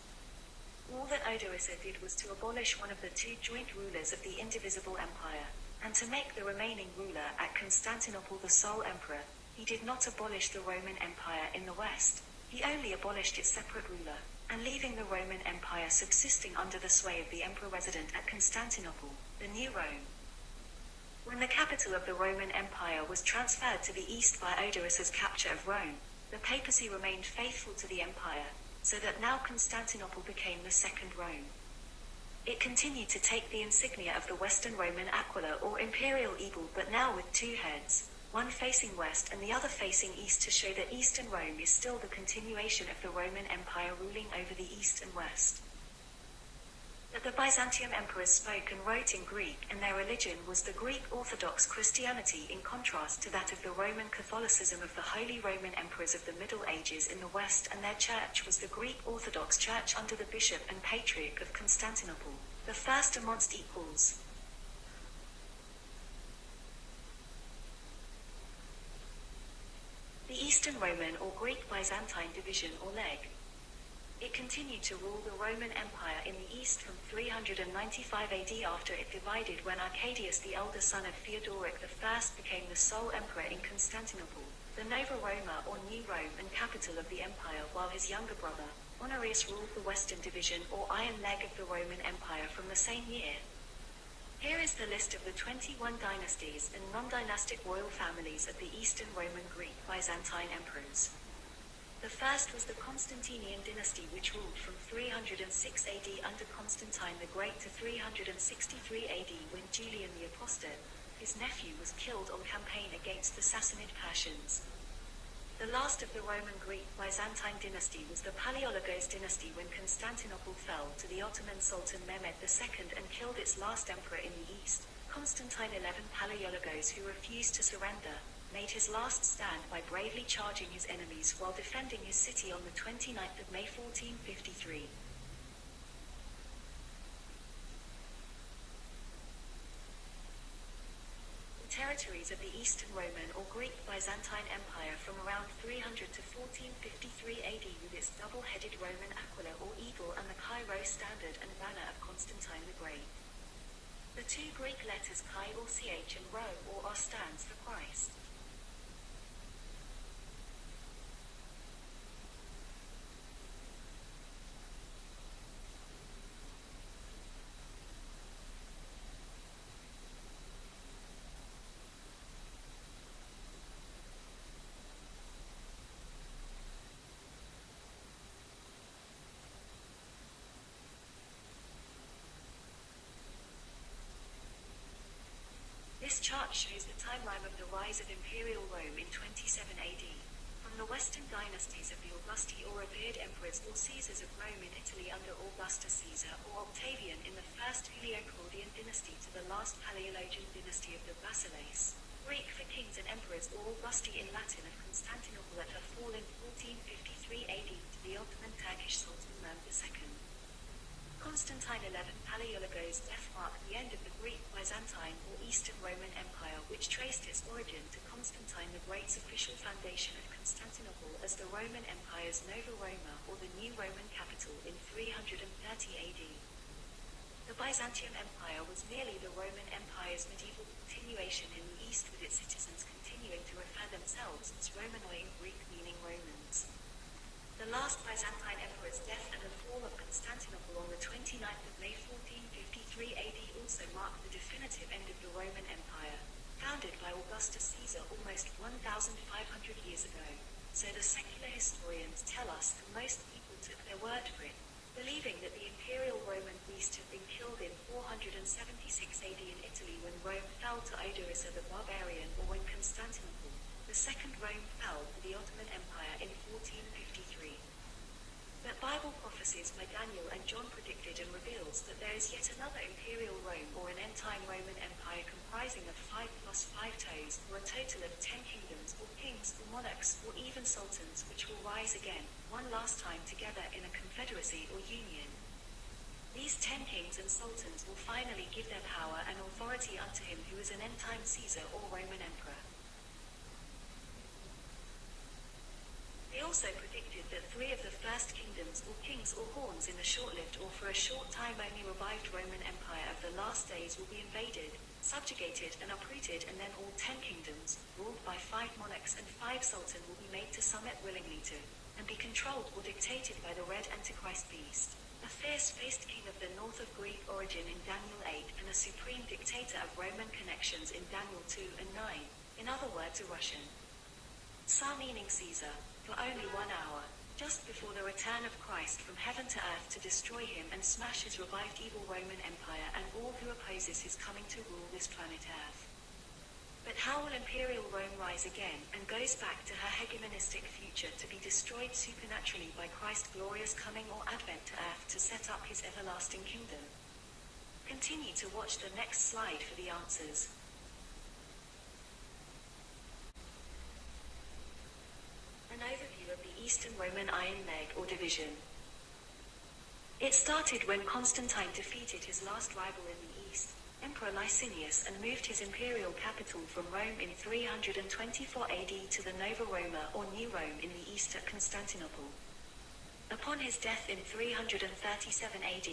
Speaker 2: All that Odoacer did was to abolish one of the 2 joint rulers of the indivisible empire, and to make the remaining ruler at Constantinople the sole emperor. He did not abolish the Roman Empire in the West, he only abolished its separate ruler, and leaving the Roman Empire subsisting under the sway of the emperor resident at Constantinople, the New Rome. When the capital of the Roman Empire was transferred to the east by Odoacer's capture of Rome, the papacy remained faithful to the empire, so that now Constantinople became the second Rome. It continued to take the insignia of the Western Roman Aquila or Imperial Eagle, but now with 2 heads, one facing west and the other facing east, to show that Eastern Rome is still the continuation of the Roman Empire ruling over the east and west. That the Byzantium emperors spoke and wrote in Greek, and their religion was the Greek Orthodox Christianity, in contrast to that of the Roman Catholicism of the Holy Roman Emperors of the Middle Ages in the West, and their church was the Greek Orthodox Church under the Bishop and Patriarch of Constantinople, the first amongst equals. The Eastern Roman or Greek Byzantine division or leg. It continued to rule the Roman Empire in the east from 395 AD after it divided when Arcadius, the elder son of Theodoric I, became the sole emperor in Constantinople, the Nova Roma or New Rome and capital of the empire, while his younger brother, Honorius, ruled the Western Division or Iron Leg of the Roman Empire from the same year. Here is the list of the 21 dynasties and non-dynastic royal families of the Eastern Roman Greek Byzantine emperors. The first was the Constantinian dynasty, which ruled from 306 AD under Constantine the Great to 363 AD when Julian the Apostate, his nephew, was killed on campaign against the Sassanid Persians. The last of the Roman Greek Byzantine dynasty was the Palaeologos dynasty when Constantinople fell to the Ottoman Sultan Mehmed II and killed its last emperor in the east. Constantine XI Palaeologos, who refused to surrender, made his last stand by bravely charging his enemies while defending his city on the 29th of May 1453. Territories of the Eastern Roman or Greek Byzantine Empire from around 300 to 1453 AD with its double-headed Roman aquila or eagle and the Cairo standard and banner of Constantine the Great. The two Greek letters Chi or Ch and Rho or R stands for Christ. This chart shows the timeline of the rise of Imperial Rome in 27 AD. From the Western dynasties of the Augusti or revered emperors or Caesars of Rome in Italy under Augustus Caesar or Octavian in the first Helio-Claudian dynasty to the last Palaeologan dynasty of the Basileis, Greek for kings and emperors or Augusti in Latin of Constantinople at her fall in 1453 AD to the Ottoman Turkish Sultan Mehmed II. Constantine XI Palaeologos' death marked the end of the Greek Byzantine or Eastern Roman Empire, which traced its origin to Constantine the Great's official foundation of Constantinople as the Roman Empire's Nova Roma or the new Roman capital in 330 AD. The Byzantium Empire was merely the Roman Empire's medieval continuation in the East, with its citizens continuing to refer themselves as Romanoi, in Greek meaning Romans. The last Byzantine emperor's death and the fall of Constantinople on the 29th of May 1453 AD also marked the definitive end of the Roman Empire, founded by Augustus Caesar almost 1,500 years ago. So the secular historians tell us, and most people took their word for it, believing that the imperial Roman beast had been killed in 476 AD in Italy when Rome fell to Odoacer the Barbarian, or when Constantinople, the second Rome, fell to the Ottoman Empire in 1453. But Bible prophecies by Daniel and John predicted and reveals that there is yet another imperial Rome or an end-time Roman Empire comprising of 5 plus 5 toes, or a total of 10 kingdoms or kings or monarchs or even sultans, which will rise again, one last time together in a confederacy or union. These 10 kings and sultans will finally give their power and authority unto him who is an end-time Caesar or Roman emperor. They also predicted that 3 of the first kingdoms or kings or horns in the short-lived or for a short time only revived Roman Empire of the last days will be invaded, subjugated and uprooted, and then all 10 kingdoms, ruled by 5 monarchs and 5 sultans, will be made to submit willingly to, and be controlled or dictated by the red Antichrist beast, a fierce-faced king of the north of Greek origin in Daniel 8 and a supreme dictator of Roman connections in Daniel 2 and 9, in other words a Russian. Tsar meaning Caesar, for only 1 hour, just before the return of Christ from heaven to earth to destroy him and smash his revived evil Roman Empire and all who opposes his coming to rule this planet Earth. But how will Imperial Rome rise again and goes back to her hegemonistic future to be destroyed supernaturally by Christ's glorious coming or advent to earth to set up his everlasting kingdom? Continue to watch the next slide for the answers. An overview of the Eastern Roman Iron Leg or division. It started when Constantine defeated his last rival in the East, Emperor Licinius, and moved his imperial capital from Rome in 324 AD to the Nova Roma or New Rome in the East at Constantinople. Upon his death in 337 AD,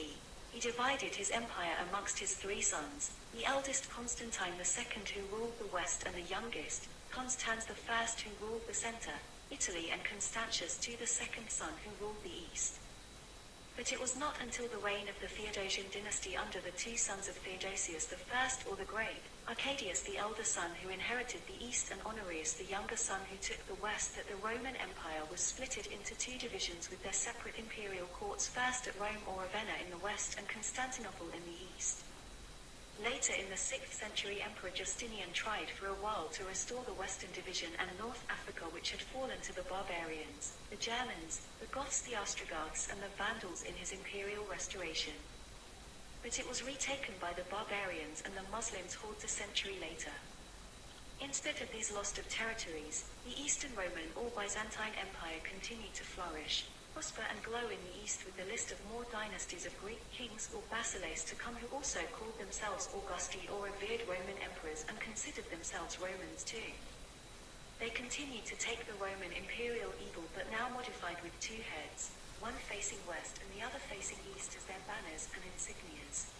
Speaker 2: he divided his empire amongst his 3 sons, the eldest Constantine II who ruled the west and the youngest, Constans I who ruled the center, Italy, and Constantius II the second son who ruled the east. But it was not until the reign of the Theodosian dynasty under the two sons of Theodosius I or the Great, Arcadius the elder son who inherited the east and Honorius the younger son who took the west, that the Roman Empire was splitted into two divisions with their separate imperial courts, first at Rome or Ravenna in the west and Constantinople in the east. Later in the 6th century, Emperor Justinian tried for a while to restore the Western Division and North Africa, which had fallen to the barbarians, the Germans, the Goths, the Ostrogoths and the Vandals in his imperial restoration. But it was retaken by the barbarians and the Muslims hordes a century later. Instead of these loss of territories, the Eastern Roman or Byzantine Empire continued to flourish, prosper and glow in the east, with the list of more dynasties of Greek kings or basileis to come, who also called themselves Augusti or revered Roman emperors and considered themselves Romans too. They continued to take the Roman imperial eagle, but now modified with two heads, one facing west and the other facing east, as their banners and insignias.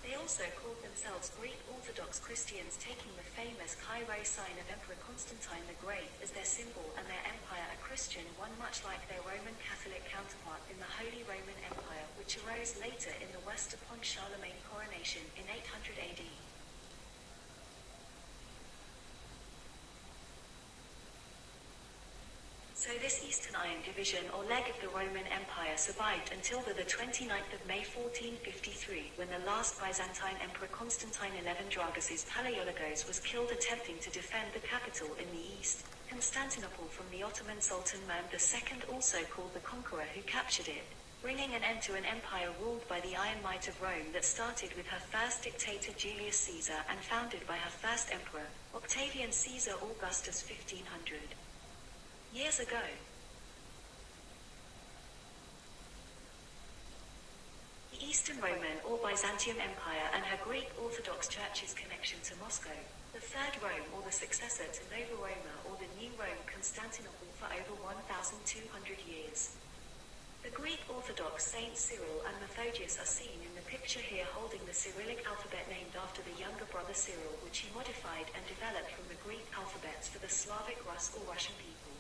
Speaker 2: They also called themselves Greek Orthodox Christians, taking the famous Chi-Rho sign of Emperor Constantine the Great as their symbol, and their empire a Christian one, much like their Roman Catholic counterpart in the Holy Roman Empire, which arose later in the west upon Charlemagne's coronation in 800 AD. So this Eastern Iron Division or leg of the Roman Empire survived until the 29th of May 1453, when the last Byzantine Emperor Constantine XI Dragosis Palaiologos was killed attempting to defend the capital in the east, Constantinople, from the Ottoman Sultan Mehmed II, also called the Conqueror, who captured it, bringing an end to an empire ruled by the Iron Might of Rome that started with her first dictator Julius Caesar and founded by her first emperor, Octavian Caesar Augustus 1500. Years ago. The Eastern Roman or Byzantium Empire and her Greek Orthodox Church's connection to Moscow, the Third Rome or the successor to Nova Roma or the New Rome, Constantinople, for over 1,200 years. The Greek Orthodox Saints Cyril and Methodius are seen in the picture here holding the Cyrillic alphabet, named after the younger brother Cyril, which he modified and developed from the Greek alphabets for the Slavic Rus or Russian people.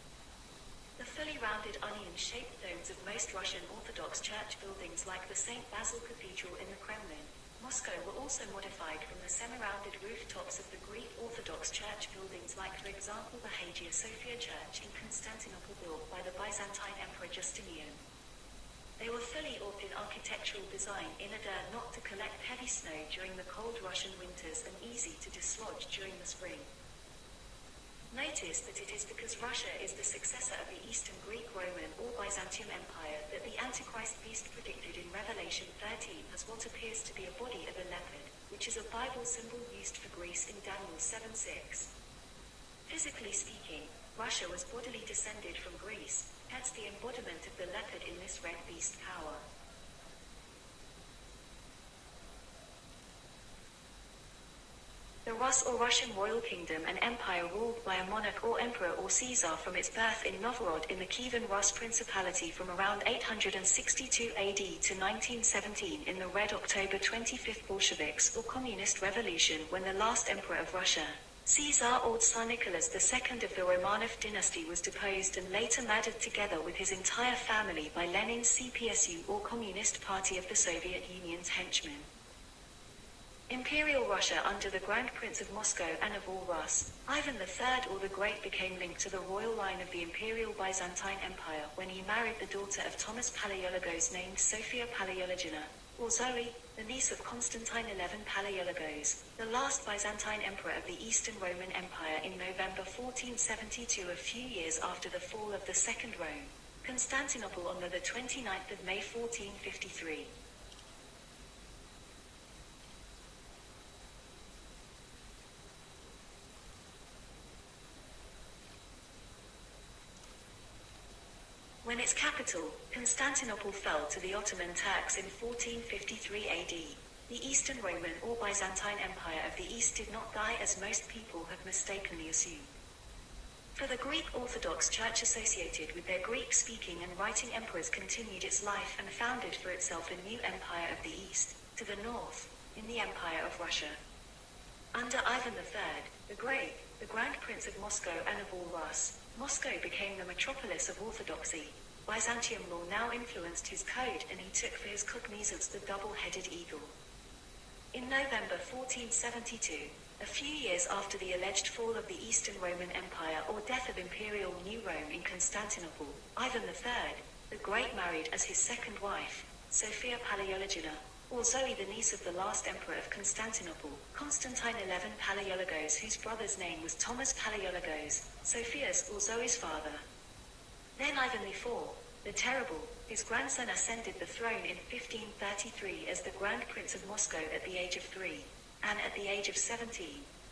Speaker 2: The fully rounded onion-shaped domes of most Russian Orthodox church buildings, like the St. Basil Cathedral in the Kremlin, Moscow, were also modified from the semi-rounded rooftops of the Greek Orthodox church buildings, like for example the Hagia Sophia Church in Constantinople, built by the Byzantine Emperor Justinian. They were fully orbed in architectural design, in order not to collect heavy snow during the cold Russian winters and easy to dislodge during the spring. Notice that it is because Russia is the successor of the Eastern Greek Roman or Byzantium Empire that the Antichrist beast predicted in Revelation 13 has what appears to be a body of a leopard, which is a Bible symbol used for Greece in Daniel 7:6. Physically speaking, Russia was bodily descended from Greece, hence the embodiment of the leopard in this red beast power. The Rus or Russian royal kingdom, an empire ruled by a monarch or emperor or Caesar from its birth in Novgorod in the Kievan Rus Principality from around 862 AD to 1917 in the Red October 25th Bolsheviks or Communist Revolution, when the last emperor of Russia, Caesar or Tsar Nicholas II of the Romanov dynasty, was deposed and later murdered together with his entire family by Lenin's CPSU or Communist Party of the Soviet Union's henchmen. Imperial Russia under the Grand Prince of Moscow and of all Rus, Ivan III or the Great, became linked to the royal line of the Imperial Byzantine Empire when he married the daughter of Thomas Palaiologos named Sophia Palaiologina, or Zoe, the niece of Constantine XI Palaiologos, the last Byzantine emperor of the Eastern Roman Empire, in November 1472, a few years after the fall of the Second Rome, Constantinople, on the 29th of May 1453. When its capital, Constantinople, fell to the Ottoman Turks in 1453 AD, the Eastern Roman or Byzantine Empire of the East did not die as most people have mistakenly assumed. For the Greek Orthodox Church, associated with their Greek-speaking and writing emperors, continued its life and founded for itself a new empire of the East, to the north, in the Empire of Russia. Under Ivan III, the Great, the Grand Prince of Moscow and of all Rus, Moscow became the metropolis of Orthodoxy, Byzantium law now influenced his code, and he took for his cognizance the double-headed eagle. In November 1472, a few years after the alleged fall of the Eastern Roman Empire or death of Imperial New Rome in Constantinople, Ivan III, the Great married as his second wife, Sophia Palaiologina, or Zoe, the niece of the last emperor of Constantinople, Constantine XI Palaiologos, whose brother's name was Thomas Palaiologos, Sophia's or Zoe's father. Then Ivan IV, the Terrible, his grandson, ascended the throne in 1533 as the Grand Prince of Moscow at the age of 3, and at the age of 17,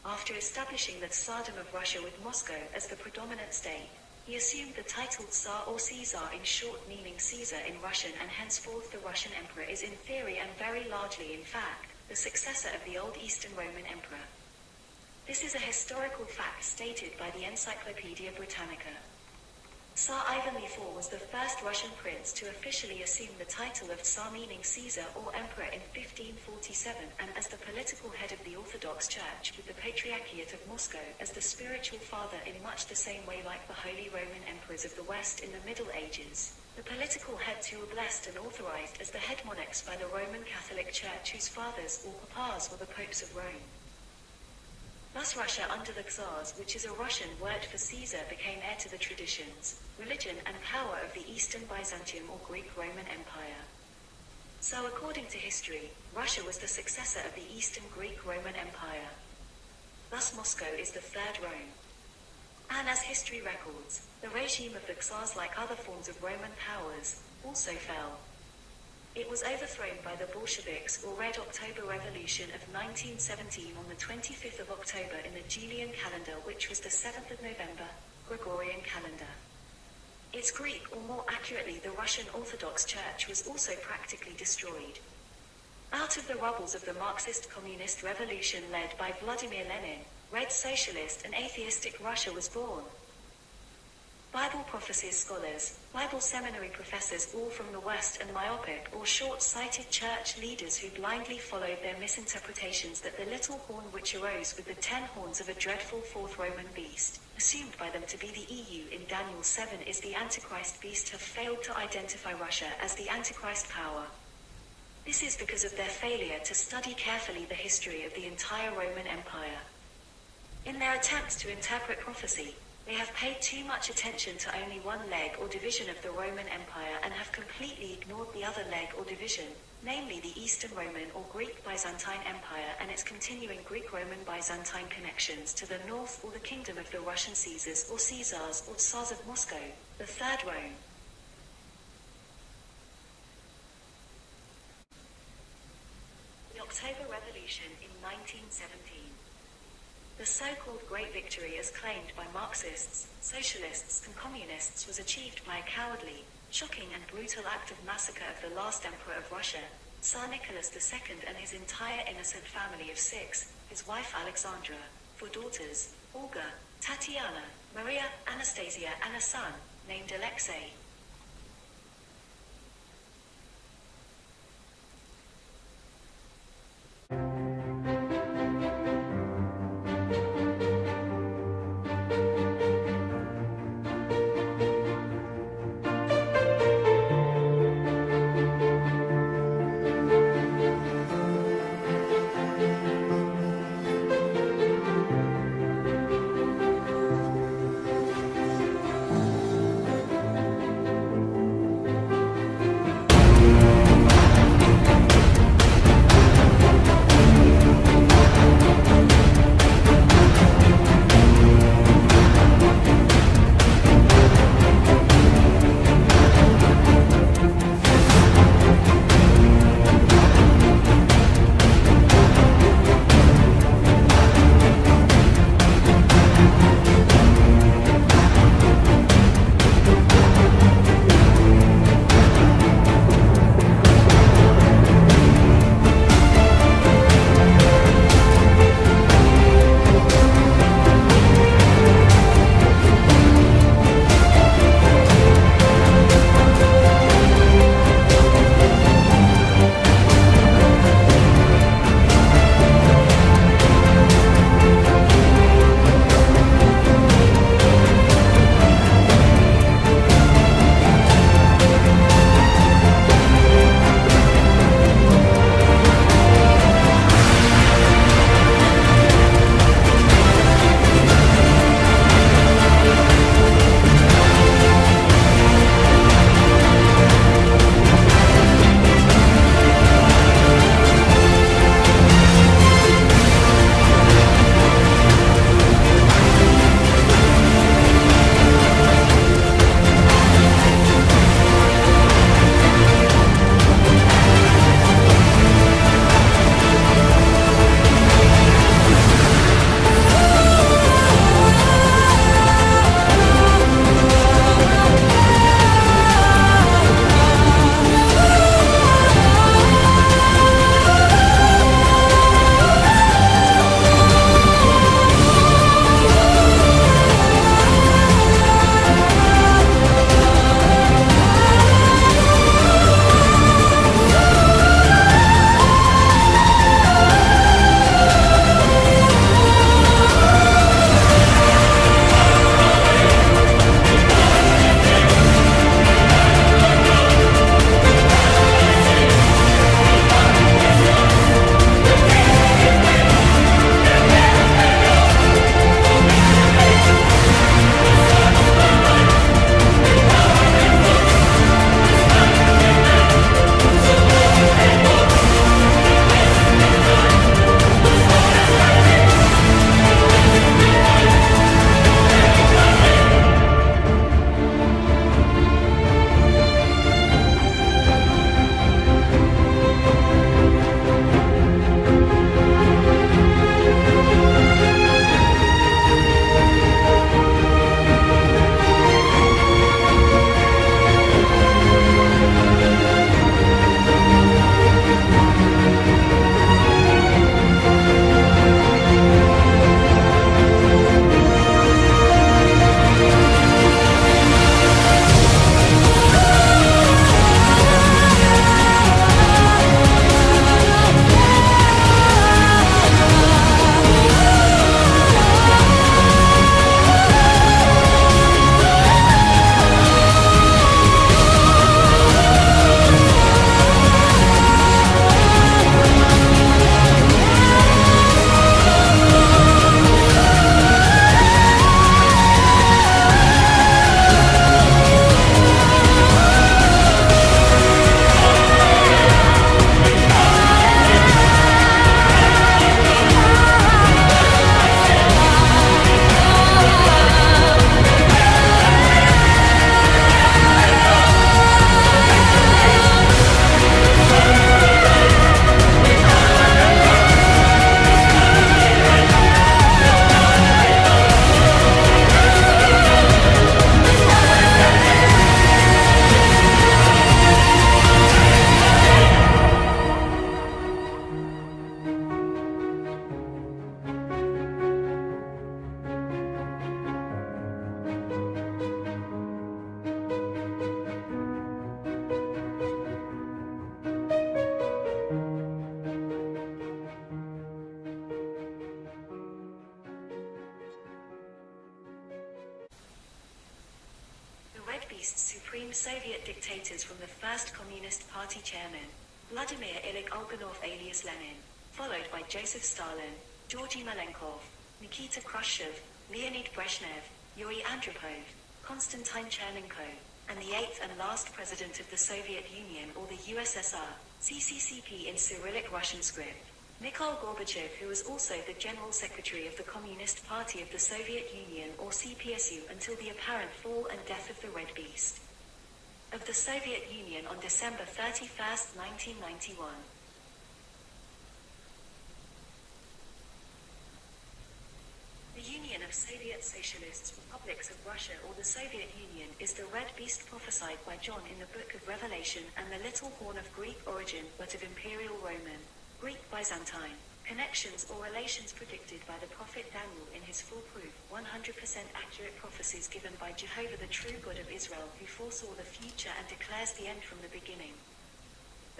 Speaker 2: after establishing the Tsardom of Russia with Moscow as the predominant state, he assumed the title Tsar or Caesar, in short meaning Caesar in Russian, and henceforth the Russian emperor is in theory and very largely in fact the successor of the old Eastern Roman emperor. This is a historical fact stated by the Encyclopaedia Britannica. Tsar Ivan IV was the first Russian prince to officially assume the title of Tsar, meaning Caesar or emperor, in 1547, and as the political head of the Orthodox Church, with the Patriarchate of Moscow as the spiritual father, in much the same way like the Holy Roman emperors of the West in the Middle Ages. The political heads who were blessed and authorized as the head monarchs by the Roman Catholic Church, whose fathers or papas were the popes of Rome. Thus Russia under the Tsars, which is a Russian word for Caesar, became heir to the traditions, religion and power of the Eastern Byzantium or Greek Roman Empire. So according to history, Russia was the successor of the Eastern Greek Roman Empire. Thus Moscow is the third Rome. And as history records, the regime of the Tsars, like other forms of Roman powers, also fell. It was overthrown by the Bolsheviks or Red October Revolution of 1917 on the 25th of October in the Julian calendar, which was the 7th of November, Gregorian calendar. Its Greek, or more accurately the Russian Orthodox Church, was also practically destroyed. Out of the rubbles of the Marxist communist revolution led by Vladimir Lenin, Red Socialist and atheistic Russia was born. Bible prophecies scholars, Bible seminary professors, all from the West, and myopic or short-sighted church leaders who blindly followed their misinterpretations that the little horn which arose with the 10 horns of a dreadful fourth Roman beast, assumed by them to be the EU in Daniel 7 is the Antichrist beast, have failed to identify Russia as the Antichrist power. This is because of their failure to study carefully the history of the entire Roman Empire. In their attempts to interpret prophecy, they have paid too much attention to only one leg or division of the Roman Empire and have completely ignored the other leg or division, namely the Eastern Roman or Greek Byzantine Empire and its continuing Greek-Roman Byzantine connections to the north, or the kingdom of the Russian Caesars or Caesars or Tsars of Moscow, the Third Rome. The October Revolution in 1917. The so-called Great Victory, as claimed by Marxists, socialists and communists, was achieved by a cowardly, shocking and brutal act of massacre of the last emperor of Russia, Tsar Nicholas II, and his entire innocent family of 6, his wife Alexandra, 4 daughters, Olga, Tatiana, Maria, Anastasia, and a son, named Alexei. lists supreme Soviet dictators from the first Communist Party chairman, Vladimir Ilyich Ulyanov alias Lenin, followed by Joseph Stalin, Georgy Malenkov, Nikita Khrushchev, Leonid Brezhnev, Yuri Andropov, Konstantin Chernenko, and the eighth and last president of the Soviet Union or the USSR, CCCP in Cyrillic Russian script, Mikhail Gorbachev, who was also the General Secretary of the Communist Party of the Soviet Union or CPSU until the apparent fall and death of the Red Beast of the Soviet Union on December 31, 1991. The Union of Soviet Socialist Republics of Russia or the Soviet Union is the Red Beast prophesied by John in the Book of Revelation and the little horn of Greek origin but of Imperial Roman, Greek Byzantine, connections or relations predicted by the prophet Daniel in his foolproof, 100% accurate prophecies given by Jehovah the true God of Israel who foresaw the future and declares the end from the beginning.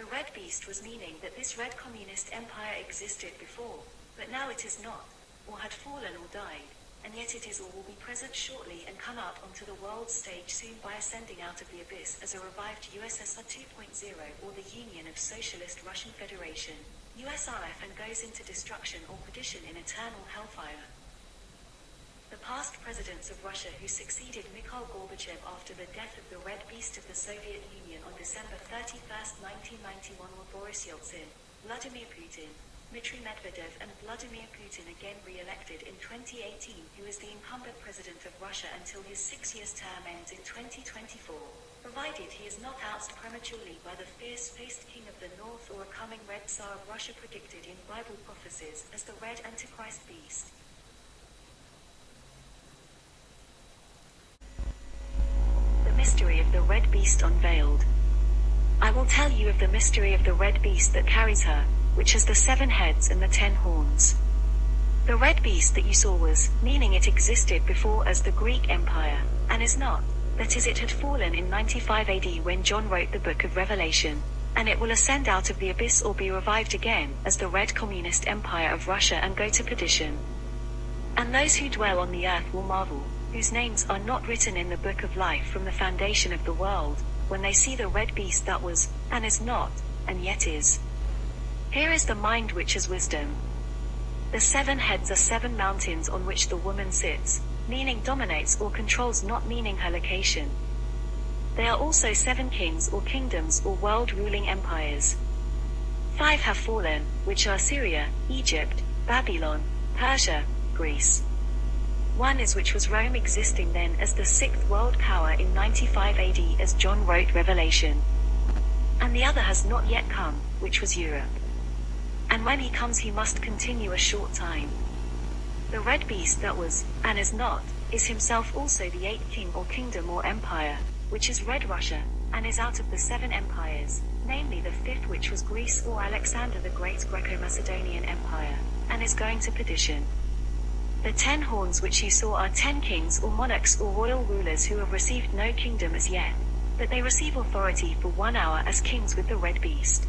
Speaker 2: The Red Beast was meaning that this Red Communist Empire existed before, but now it is not, or had fallen or died, and yet it is or will be present shortly and come out onto the world stage soon by ascending out of the abyss as a revived USSR 2.0 or the Union of Socialist Russian Federation, USRF, and goes into destruction or perdition in eternal hellfire. The past presidents of Russia who succeeded Mikhail Gorbachev after the death of the Red Beast of the Soviet Union on December 31, 1991 were Boris Yeltsin, Vladimir Putin, Dmitry Medvedev and Vladimir Putin, again re-elected in 2018, who is the incumbent president of Russia until his 6 years term ends in 2024, provided he is not ousted prematurely by the fierce-faced king of the north or a coming Red Tsar of Russia predicted in Bible prophecies as the Red Antichrist Beast. The mystery of the Red Beast unveiled. I will tell you of the mystery of the Red Beast that carries her, which has the 7 heads and the 10 horns. The Red Beast that you saw was, meaning it existed before as the Greek Empire, and is not, that is it had fallen in 95 AD when John wrote the Book of Revelation, and it will ascend out of the abyss or be revived again as the Red Communist Empire of Russia and go to perdition. And those who dwell on the earth will marvel, whose names are not written in the Book of Life from the foundation of the world, when they see the Red Beast that was, and is not, and yet is. Here is the mind which is wisdom. The 7 heads are 7 mountains on which the woman sits, meaning dominates or controls, not meaning her location. They are also 7 kings or kingdoms or world-ruling empires. 5 have fallen, which are Assyria, Egypt, Babylon, Persia, Greece. 1 is which was Rome, existing then as the 6th world power in 95 AD as John wrote Revelation. And the other has not yet come, which was Europe. And when he comes he must continue a short time. The Red Beast that was, and is not, is himself also the 8th king or kingdom or empire, which is Red Russia, and is out of the 7 empires, namely the 5th which was Greece or Alexander the Great Greco-Macedonian Empire, and is going to perdition. The 10 horns which you saw are 10 kings or monarchs or royal rulers who have received no kingdom as yet, but they receive authority for 1 hour as kings with the Red Beast.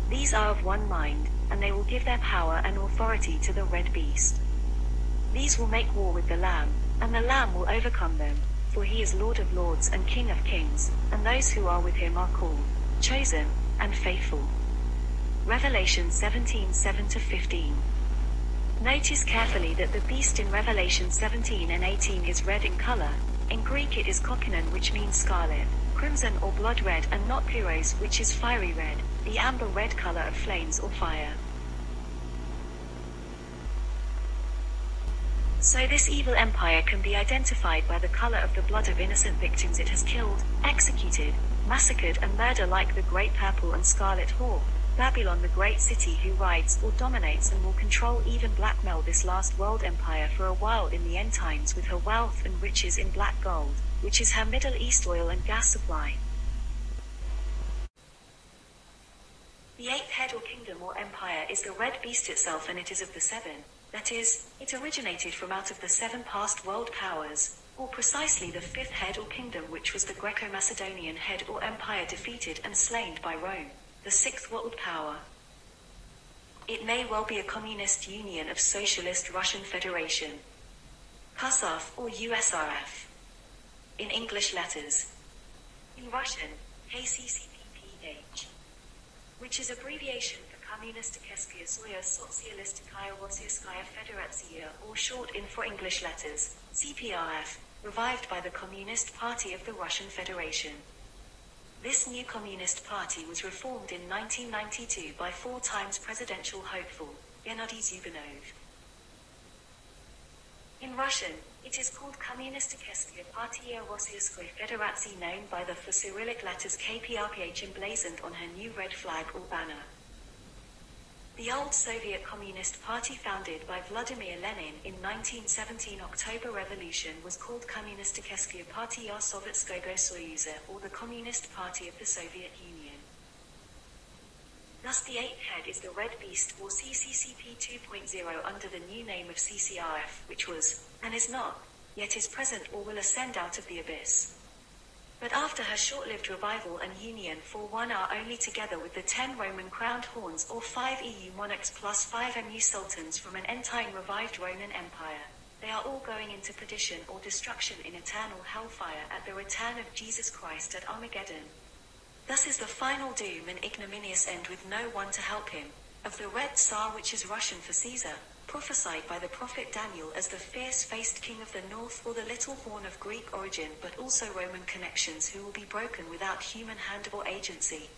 Speaker 2: These are of one mind, and they will give their power and authority to the Red Beast. These will make war with the Lamb, and the Lamb will overcome them, for he is Lord of lords and King of kings, and those who are with him are called, chosen, and faithful. Revelation 17:7-15. Notice carefully that the beast in Revelation 17 and 18 is red in color. In Greek it is kokkinon, which means scarlet, crimson or blood red, and not pyros, which is fiery red, the amber red color of flames or fire. So this evil empire can be identified by the color of the blood of innocent victims it has killed, executed, massacred and murdered, like the great purple and scarlet hawk, Babylon, the great city, who rides or dominates and will control, even blackmail this last world empire for a while in the end times with her wealth and riches in black gold, which is her Middle East oil and gas supply. The 8th head or kingdom or empire is the Red Beast itself, and it is of the 7. That is, it originated from out of the 7 past world powers, or precisely the 5th head or kingdom, which was the Greco-Macedonian head or empire defeated and slain by Rome, the 6th world power. It may well be a communist union of Socialist Russian Federation, KSRF or USRF. In English letters, in Russian, KCCPPH, which is abbreviation for Kommunistikeskaya Soya Sotsialistikaya Rossiyskaya Federatsiya, or short in for English letters, CPRF, revived by the Communist Party of the Russian Federation. This new Communist Party was reformed in 1992 by 4 times presidential hopeful, Gennady Zyuganov. In Russian, it is called Kommunistikeskaya Partiya Rossiyskaya Federatsiya, known by the 4 Cyrillic letters KPRPH emblazoned on her new red flag or banner. The old Soviet Communist Party founded by Vladimir Lenin in 1917 October Revolution was called Kommunistikeskaya Partiya Sovetskogo Soyuza, or the Communist Party of the Soviet Union. Thus the eighth head is the Red Beast, or CCCP 2.0, under the new name of CCRF, which was, and is not, yet is present or will ascend out of the abyss. But after her short-lived revival and union for 1 hour only, together with the 10 Roman crowned horns, or 5 EU monarchs plus 5 MU sultans from an end-time revived Roman Empire, they are all going into perdition or destruction in eternal hellfire at the return of Jesus Christ at Armageddon. Thus is the final doom and ignominious end, with no one to help him, of the Red Tsar, which is Russian for Caesar, prophesied by the prophet Daniel as the fierce-faced king of the north, or the little horn of Greek origin but also Roman connections, who will be broken without human hand or agency.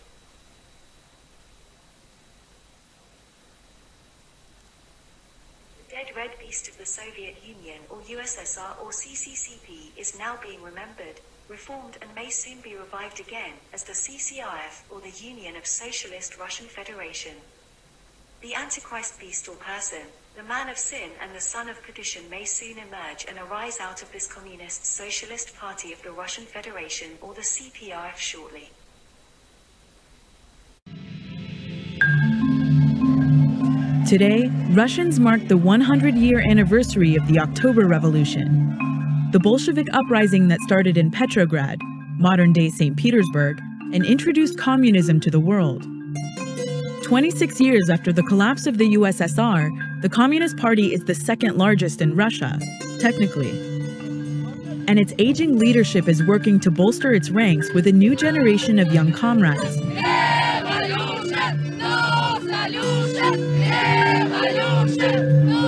Speaker 2: The dead red beast of the Soviet Union, or USSR, or CCCP, is now being remembered, reformed, and may soon be revived again as the CCRF, or the Union of Socialist Russian Federation. The Antichrist beast or person, the man of sin and the son of perdition, may soon emerge and arise out of this Communist Socialist Party of the Russian Federation, or the CPRF, shortly.
Speaker 7: Today, Russians mark the 100-year anniversary of the October Revolution. The Bolshevik uprising that started in Petrograd, modern-day St. Petersburg, and introduced communism to the world. 26 years after the collapse of the USSR, the Communist Party is the second largest in Russia, technically. And its aging leadership is working to bolster its ranks with a new generation of young comrades. Revolution! No solution! Revolution! No!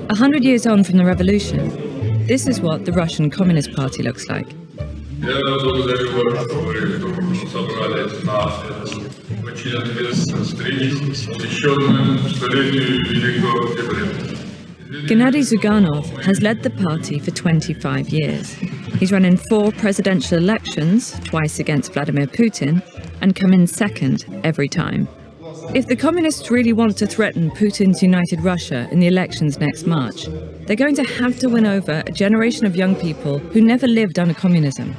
Speaker 8: 100 years on from the revolution, this is what the Russian Communist Party looks like. Gennady Zyuganov has led the party for 25 years. He's run in 4 presidential elections, twice against Vladimir Putin, and come in second every time. If the communists really want to threaten Putin's united Russia in the elections next March, they're going to have to win over a generation of young people who never lived under communism.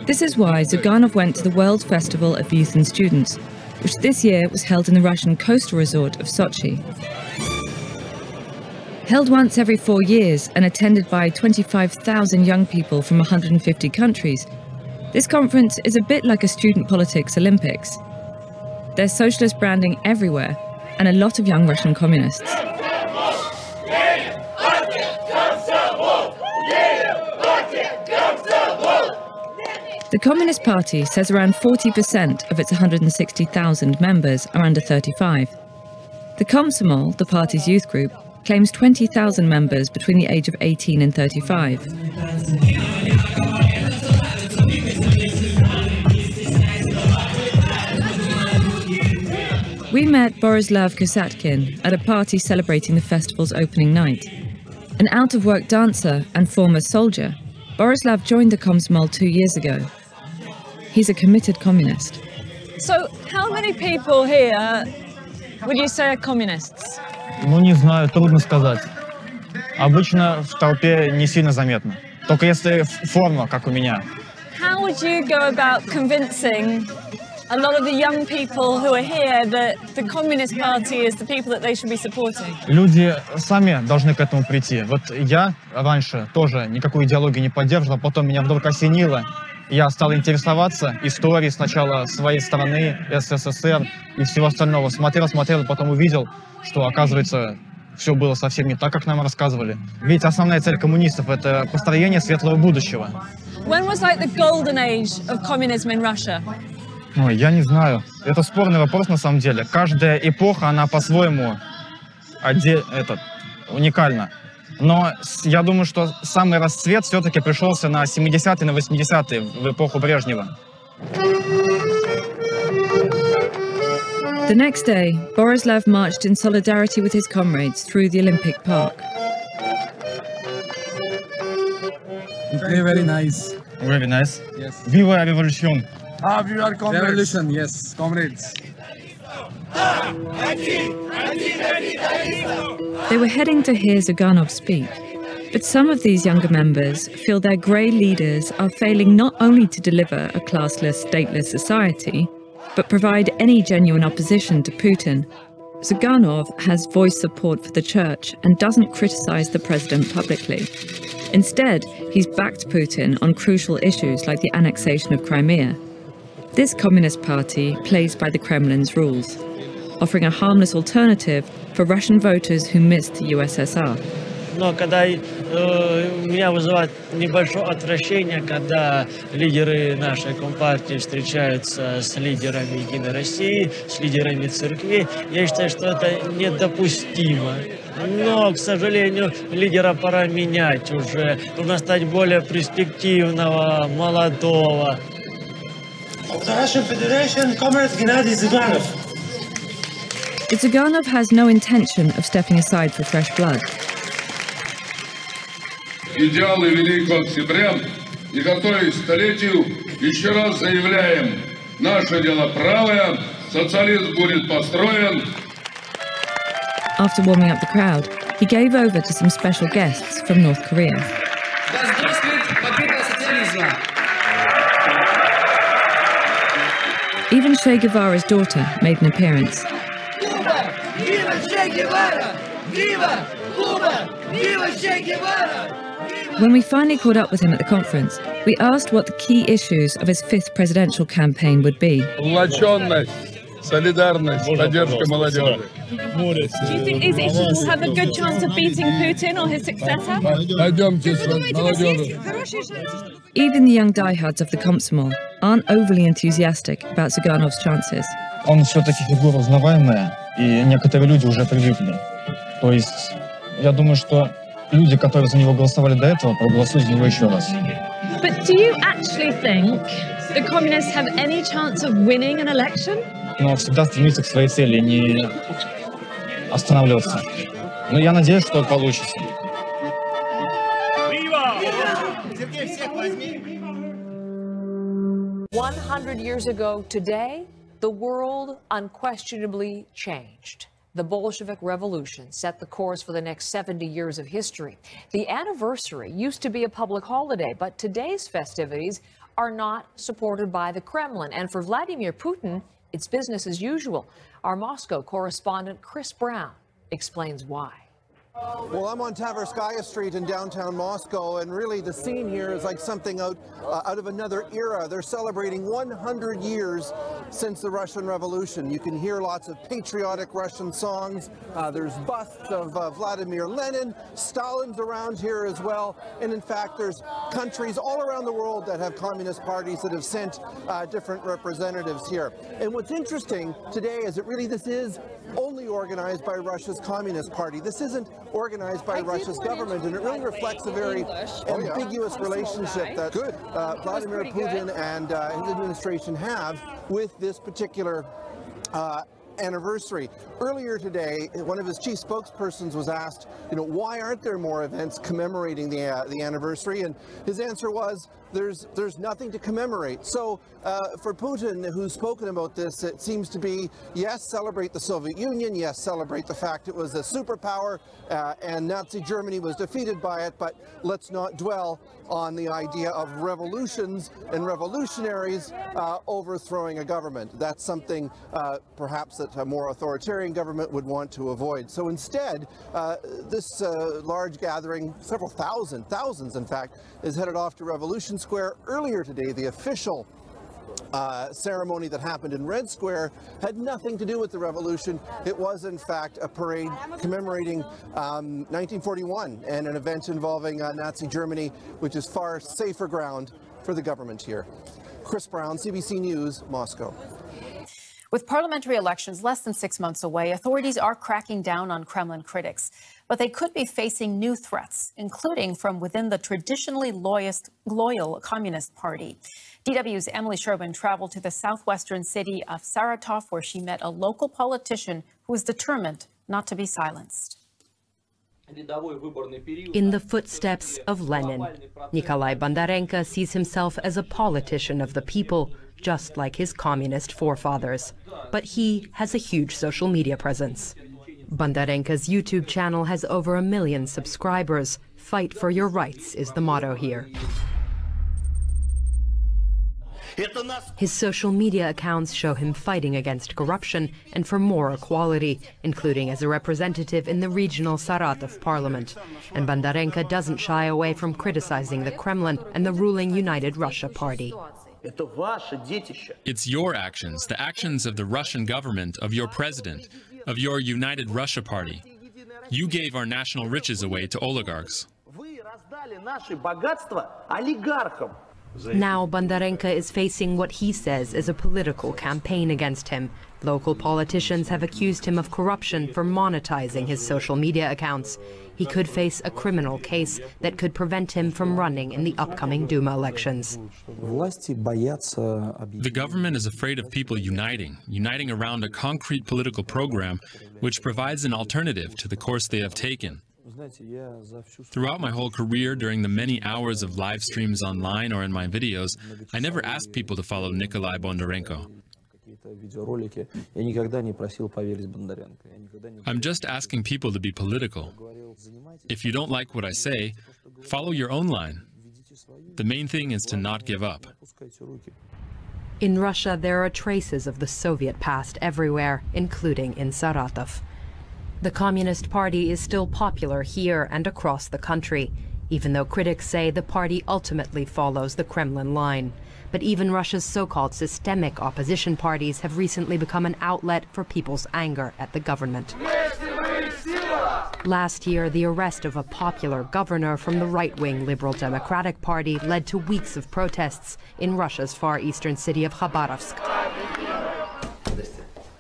Speaker 8: This is why Zyuganov went to the World Festival of Youth and Students, which this year was held in the Russian coastal resort of Sochi. Held once every 4 years and attended by 25,000 young people from 150 countries, this conference is a bit like a student politics Olympics. There's socialist branding everywhere, and a lot of young Russian communists. The Communist Party says around 40% of its 160,000 members are under 35. The Komsomol, the party's youth group, claims 20,000 members between the age of 18 and 35. We met Borislav Kosatkin at a party celebrating the festival's opening night. An out-of-work dancer and former soldier, Borislav joined the Komsomol 2 years ago. He's a committed communist.
Speaker 9: So, how many people here would you say are communists?
Speaker 10: Ну, не знаю, трудно сказать. Обычно в толпе не сильно заметно. Только если форма, как у меня.
Speaker 9: How would you go about convincing a lot of the young people who are here that the Communist Party is the people that they should be supporting?
Speaker 10: Люди сами должны к этому прийти. Вот я раньше тоже никакую идеологию не поддерживал, потом меня вдруг осенило. Я стал интересоваться историей сначала своей страны, СССР и всего остального. Смотрел, потом увидел, что, оказывается, все было совсем не так, как нам рассказывали. Ведь основная цель коммунистов – это построение светлого будущего.
Speaker 9: When was like the golden age of communism in Russia?
Speaker 10: Ой, я не знаю. Это спорный вопрос на самом деле. Каждая эпоха, она по-своему уникальна. Но я думаю, что самый расцвет все-таки пришелся на 70-е, на 80-е, в эпоху Брежнева.
Speaker 8: The next day, Borislav marched in solidarity with his comrades through the Olympic Park.
Speaker 11: Very nice.
Speaker 10: Very nice.
Speaker 11: Yes.
Speaker 10: Viva Revolution.
Speaker 11: We are comrades. Revolution, yes, comrades.
Speaker 8: They were heading to hear Zyuganov speak, but some of these younger members feel their grey leaders are failing not only to deliver a classless, stateless society, but provide any genuine opposition to Putin. Zyuganov has voiced support for the church and doesn't criticise the president publicly. Instead, he's backed Putin on crucial issues like the annexation of Crimea. This Communist Party plays by the Kremlin's rules, offering a harmless alternative for Russian voters who missed the USSR.
Speaker 12: Но когда меня вызывает небольшое отвращение, когда лидеры нашей компартии встречаются с лидерами Единой России, с лидерами церкви, я считаю, что это недопустимо. Но, к сожалению, лидера пора менять уже. Нужно стать более перспективного, молодого.
Speaker 13: Of the Russian Federation, Comrade Gennady Zyuganov.
Speaker 8: But Zyuganov has no intention of stepping aside for fresh blood.
Speaker 14: Идеалы Великого Октября и готовясь к столетию, еще раз заявляем, наше дело правое, социализм будет построен.
Speaker 8: After warming up the crowd, he gave over to some special guests from North Korea. Even Che Guevara's daughter made an appearance.
Speaker 15: Cuba! Viva Che Guevara! Viva Cuba! Viva Che Guevara!
Speaker 8: When we finally caught up with him at the conference, we asked what the key issues of his fifth presidential campaign would be.
Speaker 14: Сплоченность, солидарность, поддержка молодежи.
Speaker 9: Do you think these issues will have a good chance of beating Putin or his successor?
Speaker 14: Пойдемте с молодежью.
Speaker 8: Even the young diehards of the Komsomol aren't overly enthusiastic about Zyuganov's chances.
Speaker 10: Он все-таки фигура узнаваемая, и некоторые люди уже привыкли. То есть, я думаю, что люди, которые за него голосовали до этого, проголосуют за него еще раз.
Speaker 9: But do you actually think the communists have any chance of winning an election?
Speaker 10: Но всегда стремиться к своей цели, не останавливаться. Но я надеюсь, что получится.
Speaker 16: 100 years ago today, the world unquestionably changed. The Bolshevik Revolution set the course for the next 70 years of history. The anniversary used to be a public holiday, but today's festivities are not supported by the Kremlin. And for Vladimir Putin, it's business as usual. Our Moscow correspondent Chris Brown explains why.
Speaker 17: Well, I'm on Tverskaya Street in downtown Moscow, and really the scene here is like something out of another era. They're celebrating 100 years since the Russian Revolution. You can hear lots of patriotic Russian songs. There's busts of Vladimir Lenin, Stalin's around here as well. And in fact, there's countries all around the world that have communist parties that have sent different representatives here. And what's interesting today is that really this is only organized by Russia's Communist Party. This isn't organized by Russia's government, and it really reflects a very ambiguous relationship that Vladimir Putin and his administration have with this particular anniversary. Earlier today, one of his chief spokespersons was asked, why aren't there more events commemorating the anniversary? And his answer was, there's nothing to commemorate. So for Putin, who's spoken about this, it seems to be, yes, celebrate the Soviet Union, yes, celebrate the fact it was a superpower and Nazi Germany was defeated by it, but let's not dwell on the idea of revolutions and revolutionaries overthrowing a government. That's something perhaps that a more authoritarian government would want to avoid. So instead, this large gathering, several thousands in fact, is headed off to Revolution Square. Earlier today, the official ceremony that happened in Red Square had nothing to do with the revolution. It was, in fact, a parade commemorating 1941 and an event involving Nazi Germany, which is far safer ground for the government here. Chris Brown, CBC News, Moscow.
Speaker 18: With parliamentary elections less than 6 months away, authorities are cracking down on Kremlin critics. But they could be facing new threats, including from within the traditionally loyal Communist Party. DW's Emily Sherwin traveled to the southwestern city of Saratov, where she met a local politician who is determined not to be silenced.
Speaker 19: In the footsteps of Lenin, Nikolai Bondarenko sees himself as a politician of the people, just like his communist forefathers. But he has a huge social media presence. Bondarenko's YouTube channel has over 1 million subscribers. Fight for your rights is the motto here. His social media accounts show him fighting against corruption and for more equality, including as a representative in the regional Saratov parliament. And Bondarenko doesn't shy away from criticizing the Kremlin and the ruling United Russia Party.
Speaker 20: It's your actions, the actions of the Russian government, of your president, of your United Russia Party. You gave our national riches away to oligarchs.
Speaker 19: Now Bondarenko is facing what he says is a political campaign against him. Local politicians have accused him of corruption for monetizing his social media accounts. He could face a criminal case that could prevent him from running in the upcoming Duma elections.
Speaker 20: The government is afraid of people uniting around a concrete political program which provides an alternative to the course they have taken. Throughout my whole career, during the many hours of live streams online or in my videos, I never asked people to follow Nikolai Bondarenko. I'm just asking people to be political. If you don't like what I say, follow your own line. The main thing is to not give up.
Speaker 19: In Russia, there are traces of the Soviet past everywhere, including in Saratov. The Communist Party is still popular here and across the country, even though critics say the party ultimately follows the Kremlin line. But even Russia's so-called systemic opposition parties have recently become an outlet for people's anger at the government. Last year, the arrest of a popular governor from the right-wing Liberal Democratic Party led to weeks of protests in Russia's far eastern city of Khabarovsk.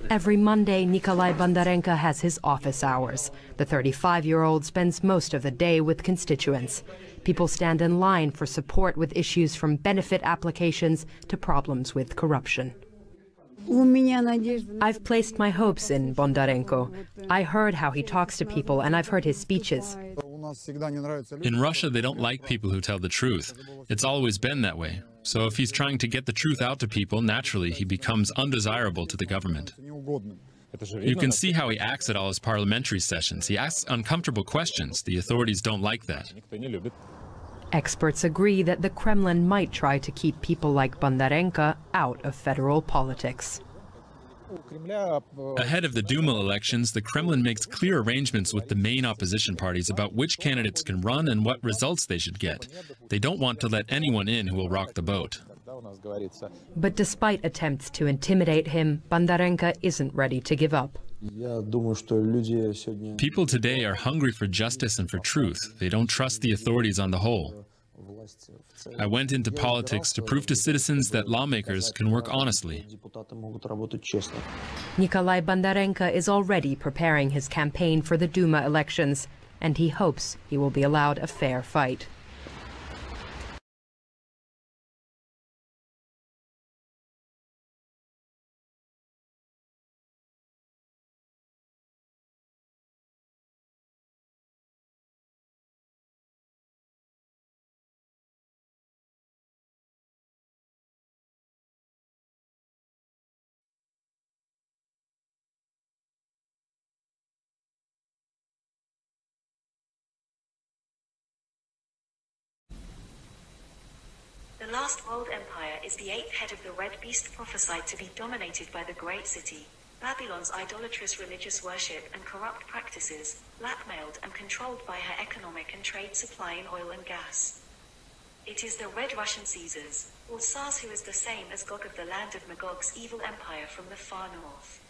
Speaker 19: Every Monday, Nikolai Bondarenko has his office hours. The 35-year-old spends most of the day with constituents. People stand in line for support with issues from benefit applications to problems with corruption. I've placed my hopes in Bondarenko. I heard how he talks to people, and I've heard his speeches.
Speaker 20: In Russia, they don't like people who tell the truth. It's always been that way. So if he's trying to get the truth out to people, naturally he becomes undesirable to the government. You can see how he acts at all his parliamentary sessions. He asks uncomfortable questions. The authorities don't like that.
Speaker 19: Experts agree that the Kremlin might try to keep people like Bondarenko out of federal politics.
Speaker 20: Ahead of the Duma elections, the Kremlin makes clear arrangements with the main opposition parties about which candidates can run and what results they should get. They don't want to let anyone in who will rock the boat.
Speaker 19: But despite attempts to intimidate him, Bondarenko isn't ready to give up.
Speaker 20: People today are hungry for justice and for truth. They don't trust the authorities on the whole. I went into politics to prove to citizens that lawmakers can work honestly.
Speaker 19: Nikolai Bondarenko is already preparing his campaign for the Duma elections, and he hopes he will be allowed a fair fight.
Speaker 2: The last world empire is the eighth head of the red beast prophesied to be dominated by the great city. Babylon's idolatrous religious worship and corrupt practices, blackmailed and controlled by her economic and trade supply in oil and gas. It is the Red Russian Caesars, or Sars, who is the same as Gog of the land of Magog's evil empire from the far north.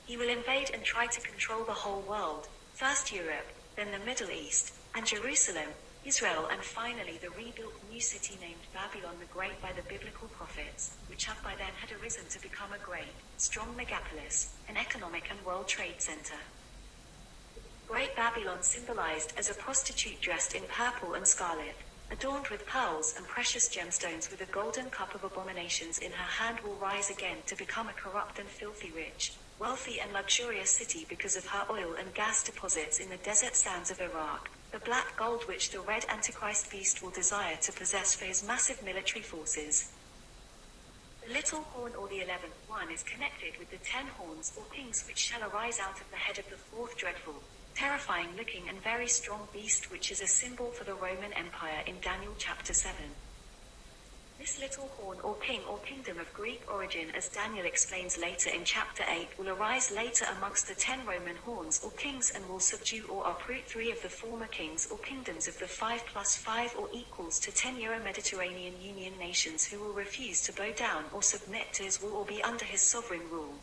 Speaker 2: He will invade and try to control the whole world, first Europe, then the Middle East, and Jerusalem, Israel, and finally the rebuilt new city named Babylon the Great by the biblical prophets, which have by then had arisen to become a great, strong megapolis, an economic and world trade center. Great Babylon symbolized as a prostitute dressed in purple and scarlet, adorned with pearls and precious gemstones, with a golden cup of abominations in her hand, will rise again to become a corrupt and filthy rich, wealthy and luxurious city because of her oil and gas deposits in the desert sands of Iraq, the black gold which the red Antichrist beast will desire to possess for his massive military forces. The little horn, or the 11th one, is connected with the 10 horns or kings which shall arise out of the head of the fourth dreadful, terrifying looking and very strong beast, which is a symbol for the Roman Empire in Daniel chapter 7. This little horn or king or kingdom of Greek origin, as Daniel explains later in chapter 8, will arise later amongst the 10 Roman horns or kings and will subdue or uproot 3 of the former kings or kingdoms of the 5 plus 5 or equals to 10 Euro-Mediterranean Union nations, who will refuse to bow down or submit to his will or be under his sovereign rule.